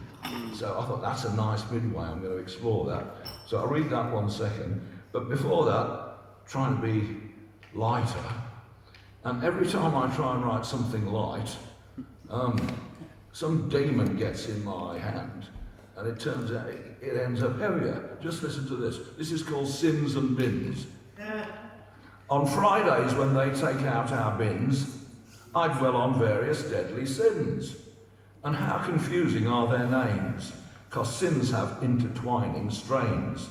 So I thought that's a nice midway, I'm going to explore that. So I'll read that 1 second. But before that, trying to be lighter. And every time I try and write something light, some demon gets in my hand and it turns out it ends up heavier. Just listen to this. This is called Sins and Bins. On Fridays, when they take out our bins, I dwell on various deadly sins. And how confusing are their names, 'cause sins have intertwining strains.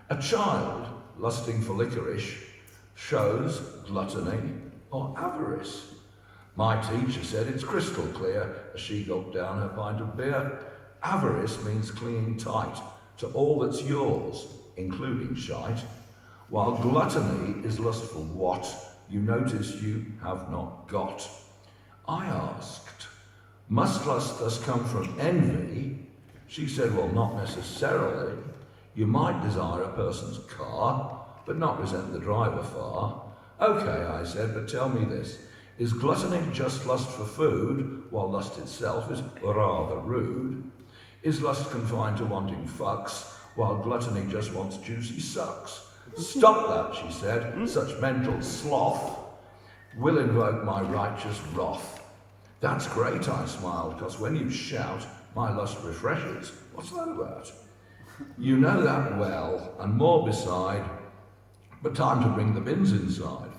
A child lusting for licorice shows gluttony or avarice. My teacher said it's crystal clear as she gulped down her pint of beer. Avarice means clinging tight to all that's yours, including shite, while gluttony is lustful what you notice you have not got. I asked, must lust thus come from envy? She said, well, not necessarily. You might desire a person's car, but not resent the driver far. Okay, I said, but tell me this. Is gluttony just lust for food, while lust itself is rather rude? Is lust confined to wanting fucks, while gluttony just wants juicy sucks? Stop that, she said, such mental sloth will invoke my righteous wrath. That's great, I smiled, 'cause when you shout, my lust refreshes. What's that about? You know that well, and more beside, but time to bring the bins inside.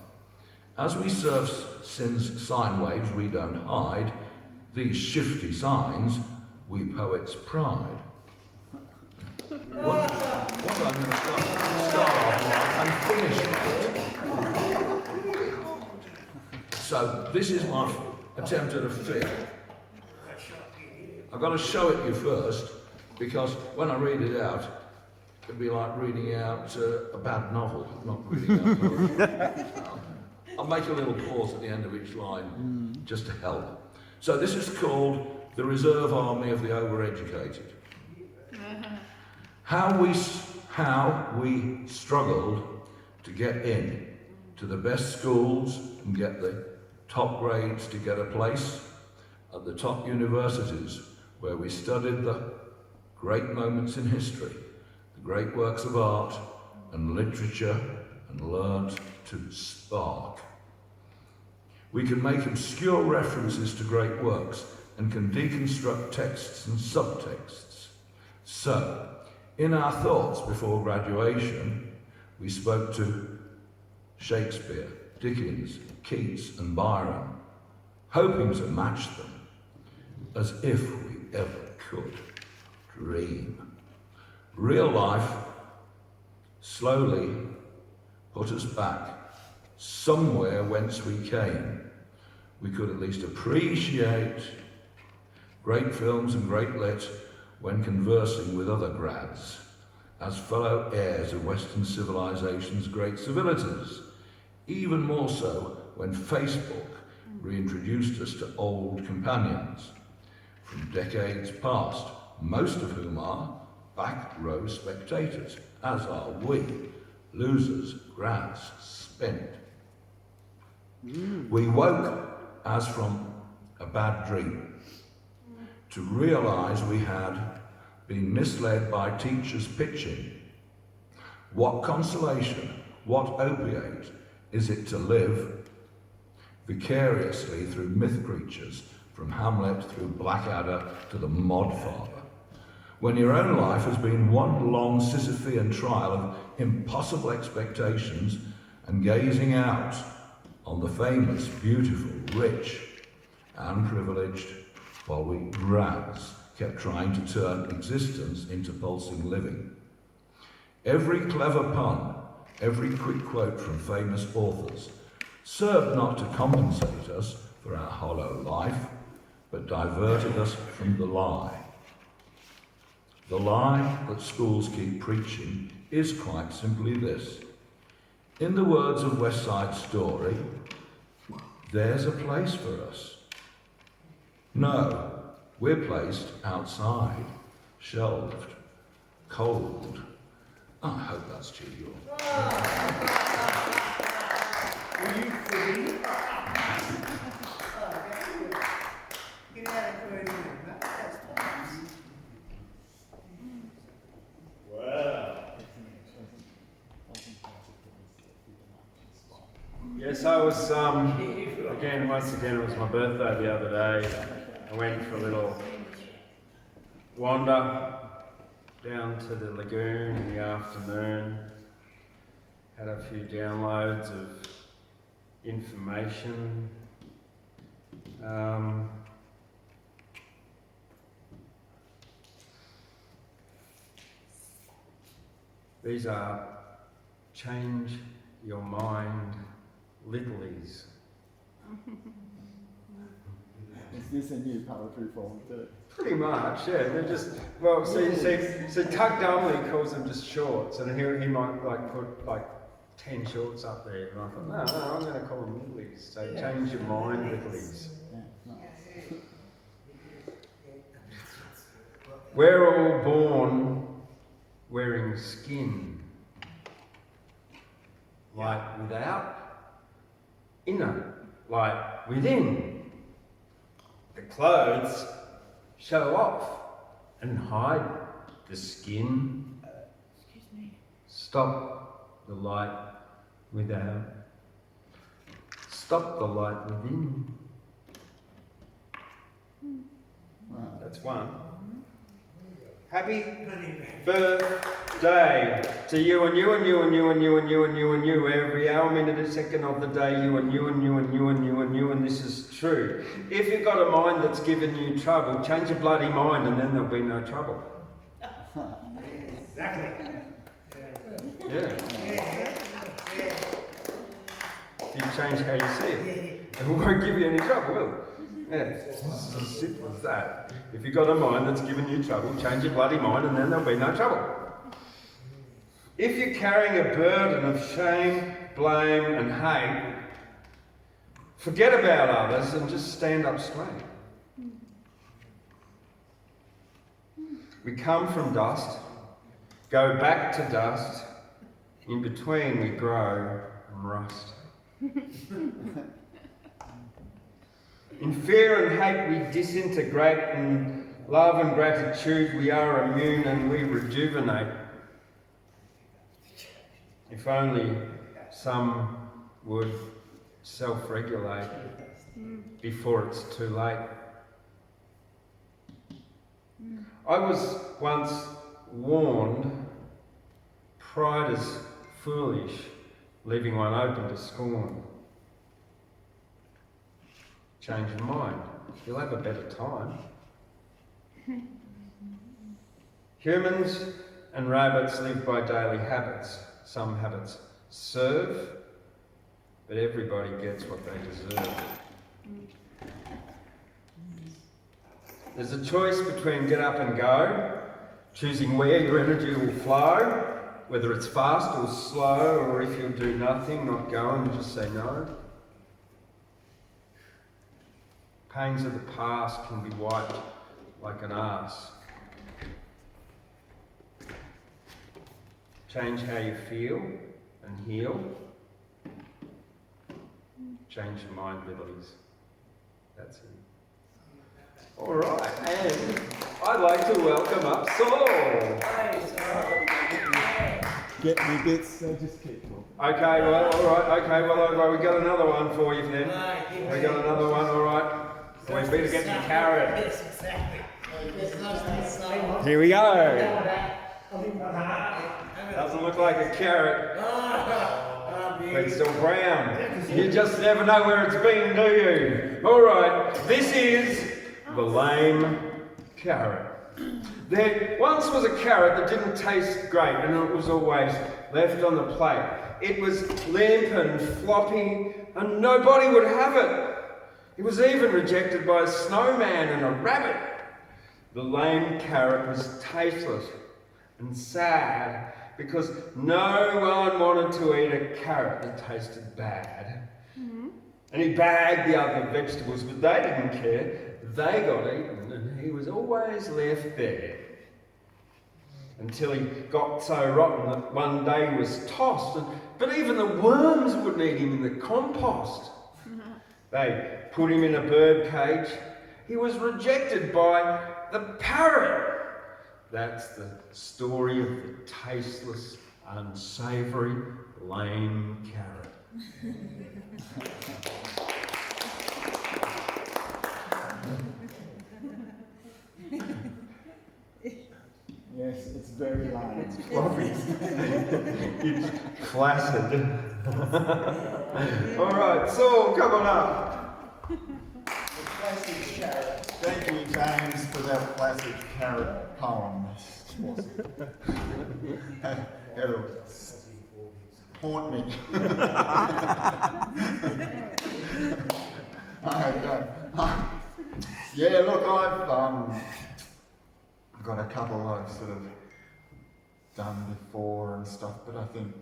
As we surf sin's sine waves we don't hide, these shifty signs we poets pride. What I'm going to start off and finish with. So this is my attempt at a fib. I've got to show it you first, because when I read it out, it'd be like reading out a bad novel, not reading out poetry. I'll make a little pause at the end of each line, just to help. So this is called The Reserve Army of the Overeducated. How we struggled to get in to the best schools and get the top grades to get a place at the top universities, where we studied the great moments in history, the great works of art and literature, and learnt to spark. We can make obscure references to great works and can deconstruct texts and subtexts. So, in our thoughts before graduation, we spoke to Shakespeare, Dickens, Keats and Byron, hoping to match them as if we ever could dream. Real life slowly put us back somewhere whence we came. We could at least appreciate great films and great lit when conversing with other grads, as fellow heirs of Western civilization's great civilities, even more so when Facebook reintroduced us to old companions from decades past, most of whom are back row spectators, as are we, losers, grads, spent. We woke as from a bad dream to realise we had been misled by teachers pitching. What consolation, what opiate is it to live vicariously through myth creatures, from Hamlet through Blackadder to the Modfather, when your own life has been one long Sisyphean trial of impossible expectations and gazing out on the famous, beautiful, rich and privileged, while we grads kept trying to turn existence into pulsing living. Every clever pun, every quick quote from famous authors served not to compensate us for our hollow life, but diverted us from the lie. The lie that schools keep preaching is quite simply this. In the words of West Side Story, there's a place for us. No, we're placed outside, shelved, cold. I hope that's to you. Were you free? Get out of the that's nice. Wow. Yes, I was, once again, it was my birthday the other day. I went for a little wander down to the lagoon in the afternoon, had a few downloads of information. These are change your mind littlies. Is this a new poetry form too? Pretty much, yeah. They're just, well, see, Tuck Dumley calls them just shorts, and he might like put like 10 shorts up there, and I thought, no, I'm going to call them littlies. So change your mind littlies. Yeah, nice. We're all born wearing skin, light without, inner, light within. The clothes show off and hide the skin. Stop the light without. Stop the light within. Wow. That's one. Happy birthday to you and you and you and you and you and you and you and you. Every hour, minute, and second of the day, you and you and you and you and you and you, and this is true. If you've got a mind that's given you trouble, change your bloody mind and then there'll be no trouble. Exactly. Yeah. You change how you see it. It won't give you any trouble, will it? Yeah, it's as simple as that. If you've got a mind that's giving you trouble, change your bloody mind and then there'll be no trouble. If you're carrying a burden of shame, blame and hate, forget about others and just stand up straight. We come from dust, go back to dust, in between we grow and rust. In fear and hate we disintegrate, in love and gratitude we are immune and we rejuvenate. If only some would self-regulate before it's too late. I was once warned, pride is foolish, leaving one open to scorn. Change your mind, you'll have a better time. Humans and rabbits live by daily habits. Some habits serve, but everybody gets what they deserve. There's a choice between get up and go, choosing where your energy will flow, whether it's fast or slow, or if you'll do nothing, not go and just say no. Pains of the past can be wiped like an arse. Change how you feel and heal. Change your mind, littlies. That's it. All right, and I'd like to welcome up Saul. Get me bits, so just keep talking. Okay, well, all right, okay, well, all right, we got another one for you then. We got another one, all right. We better get the carrot. Yes, exactly. Here we go. Doesn't look like a carrot, but it's still brown. You just never know where it's been, do you? All right, this is the lame carrot. There once was a carrot that didn't taste great, and it was always left on the plate. It was limp and floppy, and nobody would have it. It was even rejected by a snowman and a rabbit. The lame carrot was tasteless and sad because no one wanted to eat a carrot that tasted bad. And he bagged the other vegetables, but they didn't care. They got eaten, and he was always left there. Until he got so rotten that one day he was tossed, but even the worms wouldn't eat him in the compost. They put him in a bird cage. He was rejected by the parrot. That's the story of the tasteless, unsavoury, lame carrot. Yes, it's very lame. Floppy. It's flaccid. All right, Saul, come on up. Classic carrot. Thank you, James, for that classic carrot poem. It'll haunt me. Yeah, look, I've got a couple I've sort of done before and stuff, but I think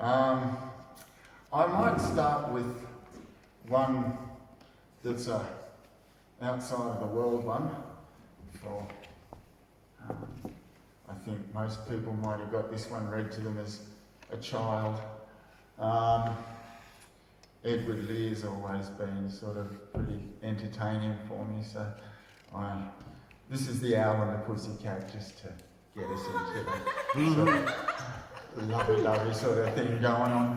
I might start with one that's a outside of the world one. For I think most people might have got this one read to them as a child. Edward Lee has always been sort of pretty entertaining for me, so this is the Owl and the Pussycat, just to get us into the lovely sort of thing going on.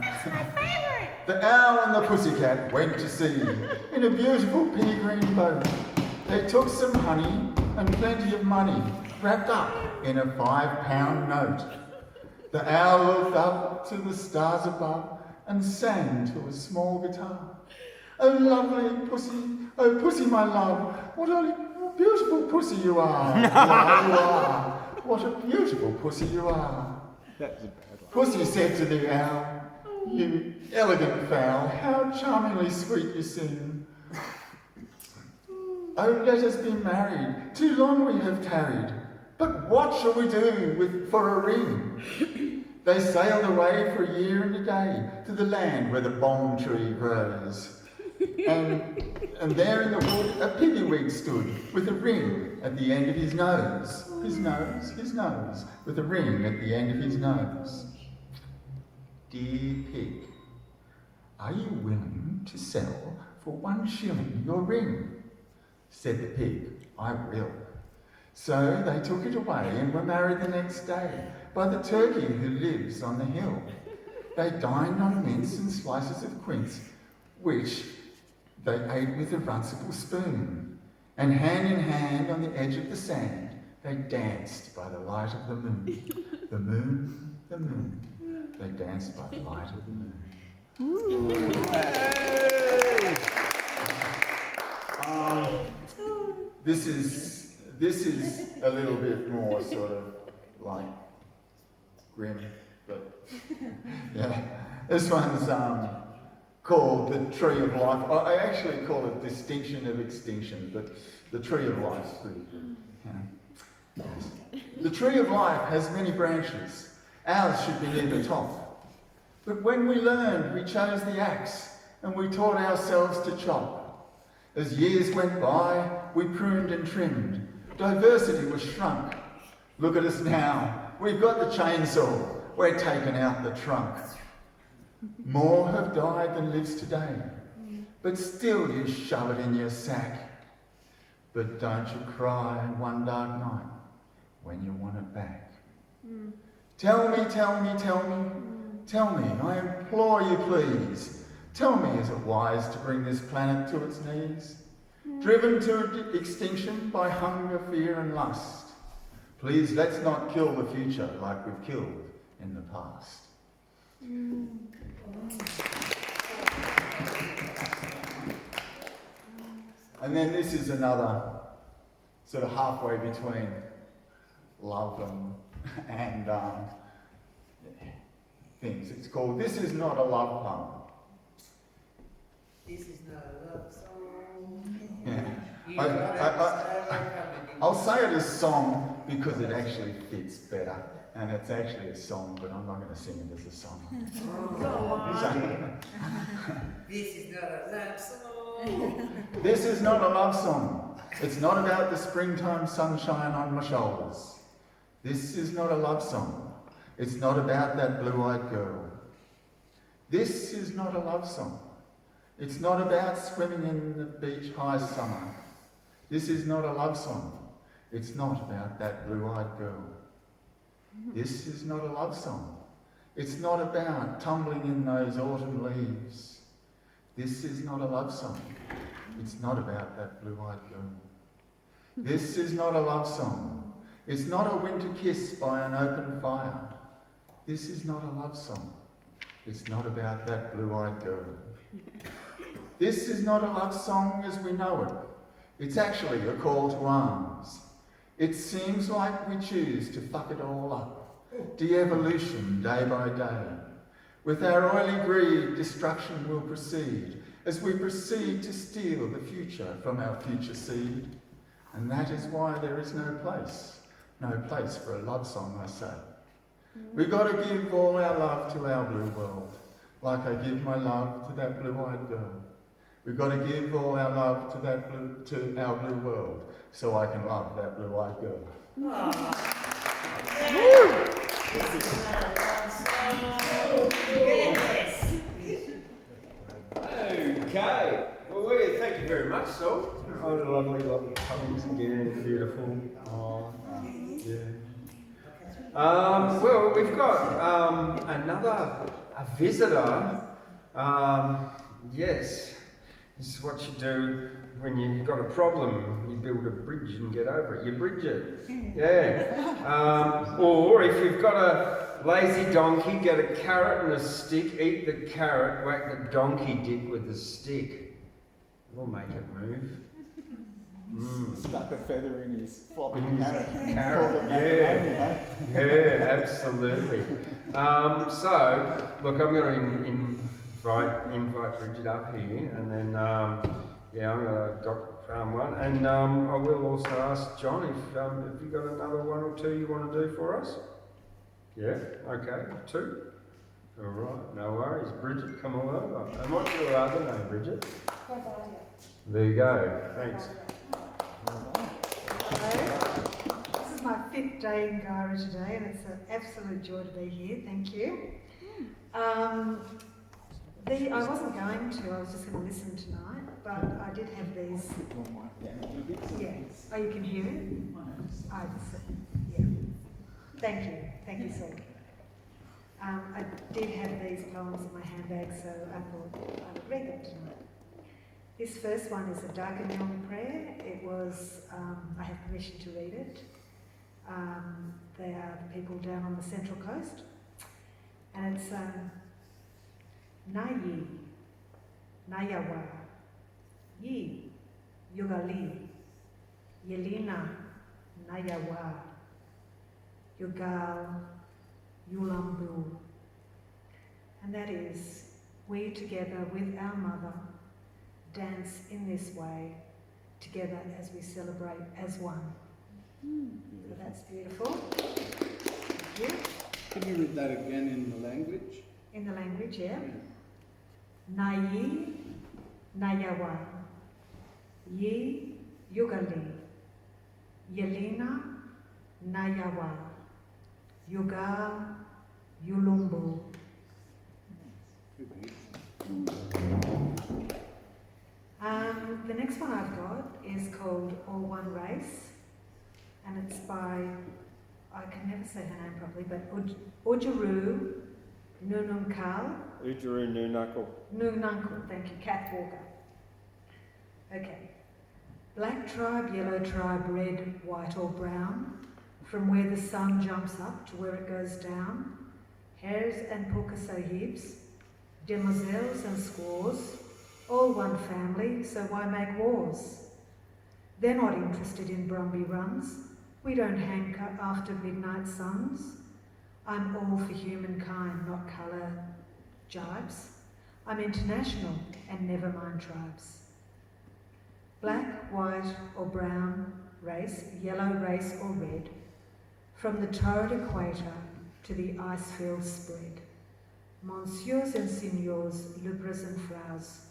The Owl and the Pussycat went to sea in a beautiful pea green boat. They took some honey and plenty of money wrapped up in a £5 note. The Owl looked up to the stars above and sang to a small guitar. Oh lovely pussy, oh pussy my love, what a beautiful pussy you are. You are. What a beautiful pussy you are. That was a bad one. Pussy said to the Owl, you elegant fowl, how charmingly sweet you sing. Oh, let us be married, too long we have tarried, but what shall we do for a ring? They sailed away for a year and a day to the land where the bomb tree grows. And there in the wood a piggywig stood with a ring at the end of his nose. His nose, with a ring at the end of his nose. Dear pig, are you willing to sell for 1 shilling your ring? Said the pig, I will. So they took it away and were married the next day by the turkey who lives on the hill. They dined on mince and slices of quince, which they ate with a runcible spoon. And hand in hand on the edge of the sand, they danced by the light of the moon. The moon, the moon. They danced by the light of the moon. This is a little bit more sort of like grim, but yeah. This one's called The Tree of Life. I actually call it Distinction of Extinction, but The Tree of Life is pretty good. Yeah. The Tree of Life has many branches. Ours should be near the top. But when we learned, we chose the axe, and we taught ourselves to chop. As years went by, we pruned and trimmed. Diversity was shrunk. Look at us now. We've got the chainsaw. We're taking out the trunk. More have died than lives today. But still you shove it in your sack. But don't you cry one dark night when you want it back. Tell me, tell me, tell me. Tell me, I implore you please. Tell me, is it wise to bring this planet to its knees? Driven to extinction by hunger, fear and lust. Please, let's not kill the future like we've killed in the past. And then this is another sort of halfway between love and things. It's called This Is Not a Love Poem. This is not a love song. Yeah. I'll say it as song because it actually fits better. And it's actually a song, but I'm not going to sing it as a song. This is not a love song. This is not a love song. It's not about the springtime sunshine on my shoulders. This is not a love song. It's not about that blue-eyed girl. This is not a love song. It's not about swimming in the beach high summer. This is not a love song. It's not about that blue-eyed girl. This is not a love song. It's not about tumbling in those autumn leaves. This is not a love song. It's not about that blue-eyed girl. This is not a love song. It's not a winter kiss by an open fire. This is not a love song. It's not about that blue-eyed girl. This is not a love song as we know it. It's actually a call to arms. It seems like we choose to fuck it all up. De-evolution day by day. With our oily greed, destruction will proceed as we proceed to steal the future from our future seed. And that is why there is no place for a love song, I say. We've got to give all our love to our blue world, like I give my love to that blue-eyed girl. We've got to give all our love to our blue world, so I can love that blue-eyed girl. Okay. Well, thank you very much, Saul. Oh, lovely poems again, beautiful. Oh, yeah. Well, we've got a visitor. Yes, this is what you do when you've got a problem. You build a bridge and get over it. You bridge it. Yeah. Or if you've got a lazy donkey, get a carrot and a stick, eat the carrot, whack the donkey dick with the stick. We'll make it move. Stuck a feather in his floppy Carrot, yeah, absolutely. So, look, I'm going to invite Brigit up here, and then, I'm going to dock one, and I will also ask John if you got another one or two you want to do for us. Yeah, okay, 2. All right, no worries. Brigit, come on over. And what's your other name, Brigit? There you go. Thanks. This is my 5th day in Guyra today, and it's an absolute joy to be here. Thank you. I wasn't going to, I was just going to listen tonight, but I did have these. Yeah. Oh, you can hear it? Yeah. Thank you, Saul. I did have these poems in my handbag, so I thought I would read them tonight. This first one is a Darganelli prayer. It was, I have permission to read it. They are the people down on the Central Coast. And it's Nayi, Nayawa, Yi, Yugali, Yelina, Nayawa, Yugal, Yulambu. And that is, we together with our mother dance in this way, together as we celebrate as one. So that's beautiful. Thank you. Can you read that again in the language? In the language, yeah. Nayi, Nayawa, Yi, Yugali, Yelina, Nayawa, Yugal, Yulumbu. The next one I've got is called All One Race, and it's by, I can never say her name properly, but Ujuru Nununkal. Ujuru Nununcle. Nununcle, thank you, Kath Walker. Okay. Black tribe, yellow tribe, red, white or brown, from where the sun jumps up to where it goes down, hares and pukka sahibs, demoiselles and squaws, all one family, so why make wars? They're not interested in Brumby runs. We don't hanker after midnight suns. I'm all for humankind, not colour jibes. I'm international and never mind tribes. Black, white or brown race, yellow race or red, from the torrid equator to the ice-field spread. Monsieurs and signors, lubras and fraus,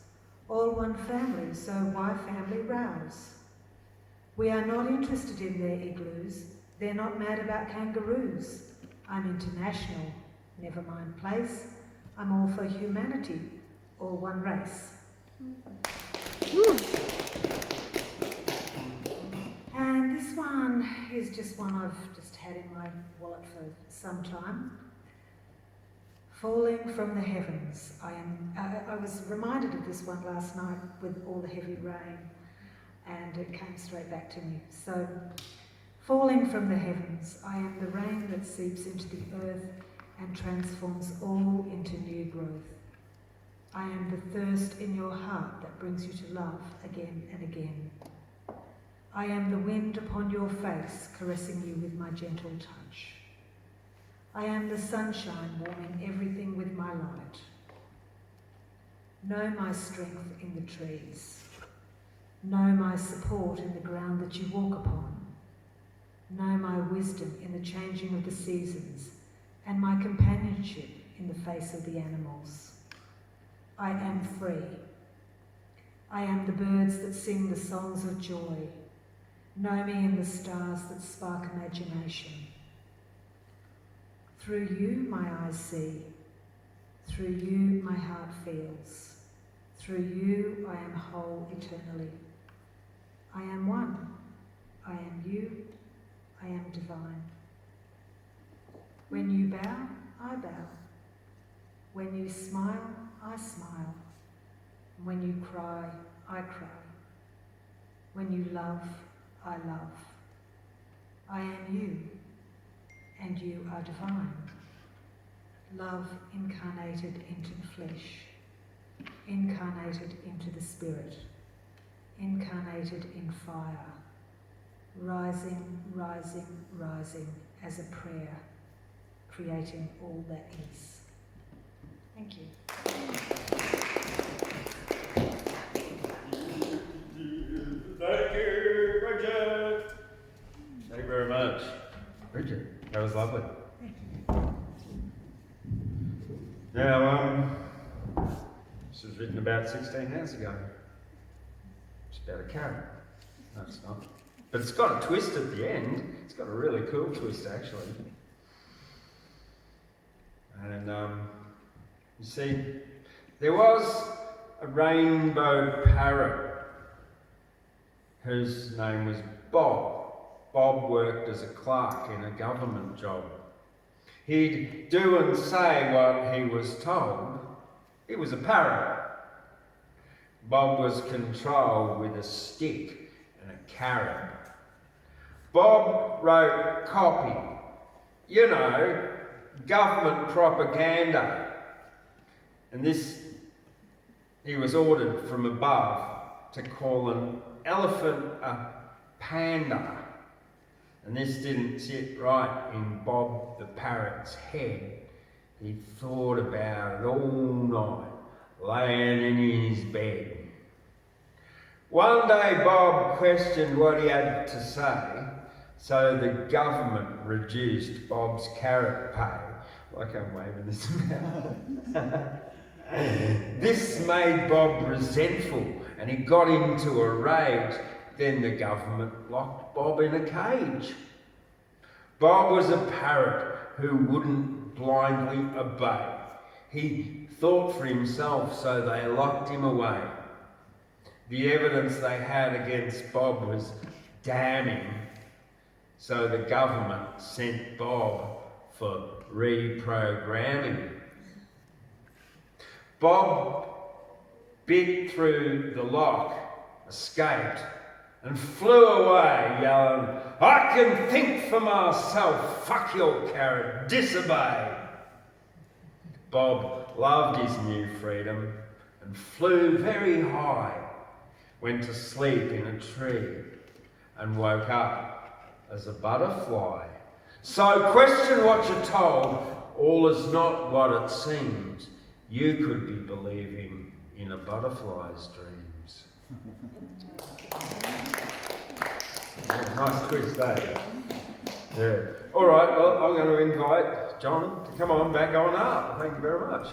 all one family, so why family rows? We are not interested in their igloos, they're not mad about kangaroos. I'm international, never mind place, I'm all for humanity, all one race. And this one is just one I've just had in my wallet for some time. Falling from the heavens. I was reminded of this one last night with all the heavy rain, and it came straight back to me. So, Falling from the heavens, I am the rain that seeps into the earth and transforms all into new growth. I am the thirst in your heart that brings you to love again and again. I am the wind upon your face, caressing you with my gentle touch. I am the sunshine, warming everything with my light. Know my strength in the trees. Know my support in the ground that you walk upon. Know my wisdom in the changing of the seasons, and my companionship in the face of the animals. I am free. I am the birds that sing the songs of joy. Know me in the stars that spark imagination. Through you my eyes see. Through you my heart feels. Through you I am whole eternally. I am one. I am you. I am divine. When you bow, I bow. When you smile, I smile. When you cry, I cry. When you love, I love. I am you, and you are divine. Love incarnated into the flesh, incarnated into the spirit, incarnated in fire, rising, rising, rising as a prayer, creating all that is. Thank you. Thank you, Brigit. Thank you very much. Brigit, that was lovely. Now, this was written about 16 years ago. It's about a carrot. No, it's not. But it's got a twist at the end. It's got a really cool twist, actually. And, you see, there was a rainbow parrot whose name was Bob. Bob worked as a clerk in a government job. He'd do and say what he was told. He was a parrot. Bob was controlled with a stick and a carrot. Bob wrote copy, you know, government propaganda. And this, he was ordered from above to call an elephant a panda. And this didn't sit right in Bob the parrot's head. He thought about it all night, laying in his bed. One day Bob questioned what he had to say, so the government reduced Bob's carrot pay. Like I'm waving this about. This made Bob resentful and he got into a rage. Then the government locked Bob in a cage. Bob was a parrot who wouldn't blindly obey. He thought for himself, so they locked him away. The evidence they had against Bob was damning, so the government sent Bob for reprogramming. Bob bit through the lock, escaped, and flew away, yelling, "I can think for myself, fuck your carrot, disobey." Bob loved his new freedom and flew very high, went to sleep in a tree and woke up as a butterfly. So question what you're told, all is not what it seems. You could be believing in a butterfly's dreams. Yeah, nice twist, eh? Yeah. All right, well, I'm going to invite John to come on back on up. Thank you very much.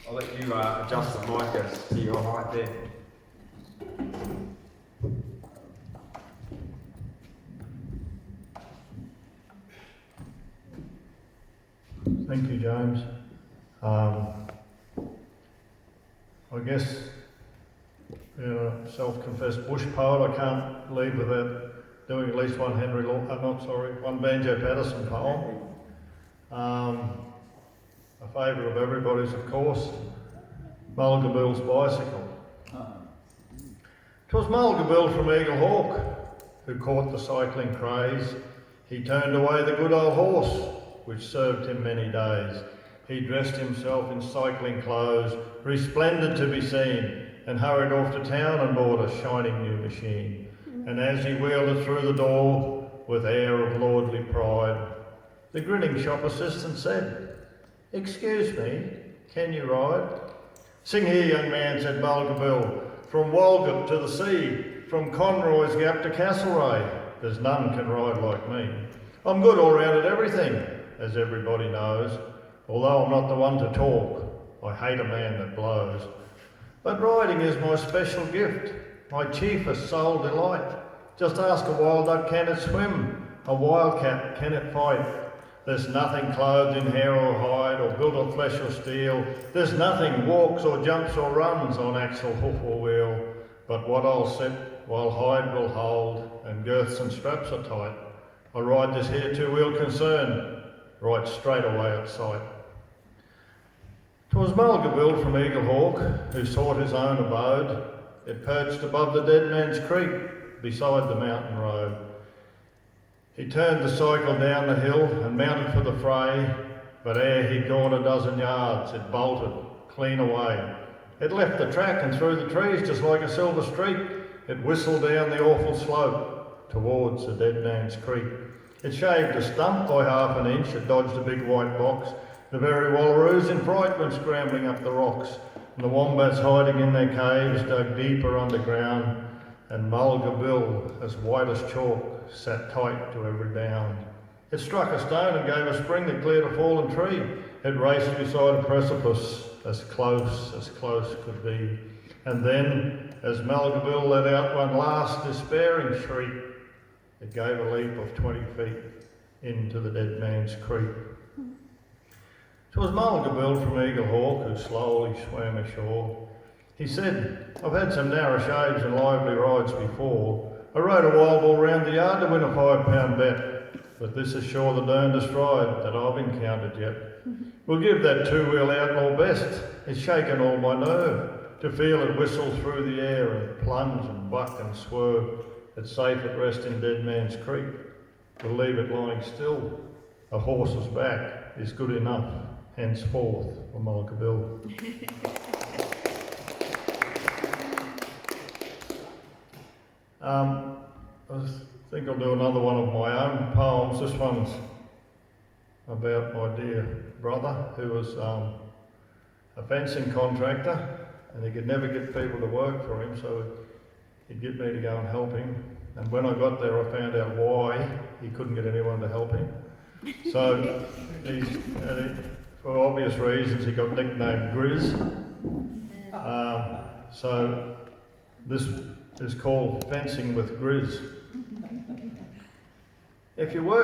I'll let you adjust the mic as to your height there. Thank you, James. I guess, self-confessed bush poet, I can't leave without doing at least one one Banjo Patterson poem. A favourite of everybody's, of course, Mulgabil's Bicycle. 'Twas Mulgabil from Eagle Hawk, who caught the cycling craze. He turned away the good old horse, which served him many days. He dressed himself in cycling clothes, resplendent to be seen, and hurried off to town and bought a shining new machine. And as he wheeled it through the door, with air of lordly pride, the grinning shop assistant said, "Excuse me, can you ride?" "Sing here, young man," said Mulga Bill, "from Walgett to the sea, from Conroy's Gap to Castlereagh, there's none can ride like me. I'm good all round at everything, as everybody knows, although I'm not the one to talk. I hate a man that blows. But riding is my special gift, my chiefest sole delight. Just ask a wild duck, can it swim? A wildcat, can it fight? There's nothing clothed in hair or hide, or built of flesh or steel. There's nothing walks or jumps or runs on axle, hoof or wheel. But what I'll sit while hide will hold, and girths and straps are tight, I ride this here two-wheel concern, right straight away at sight." 'Twas Mulga Bill from Eaglehawk, who sought his own abode. It perched above the Dead Man's Creek, beside the mountain road. He turned the cycle down the hill and mounted for the fray, but ere he'd gone a dozen yards, it bolted clean away. It left the track and through the trees just like a silver streak. It whistled down the awful slope towards the Dead Man's Creek. It shaved a stump by half an inch, it dodged a big white box. The very wallaroos in fright went scrambling up the rocks, and the wombats hiding in their caves dug deeper underground, and Mulga Bill, as white as chalk, sat tight to every bound. It struck a stone and gave a spring that cleared a fallen tree. It raced beside a precipice, as close could be. And then, as Mulga Bill let out one last despairing shriek, it gave a leap of 20 feet into the Dead Man's Creek. 'Twas Mulga Bill from Eaglehawk who slowly swam ashore. He said, "I've had some narrow shaves and lively rides before. I rode a wild bull round the yard to win a £5 bet, but this is sure the darndest ride that I've encountered yet. We'll give that two-wheel outlaw best. It's shaken all my nerve to feel it whistle through the air and plunge and buck and swerve. It's safe at rest in Dead Man's Creek. We'll leave it lying still. A horse's back is good enough henceforth for Mulga Bill." I think I'll do another one of my own poems. This one's about my dear brother, who was a fencing contractor, and he could never get people to work for him, so he'd get me to go and help him. And when I got there, I found out why he couldn't get anyone to help him. So, for obvious reasons, he got nicknamed Grizz. So this is called Fencing with Grizz. If you work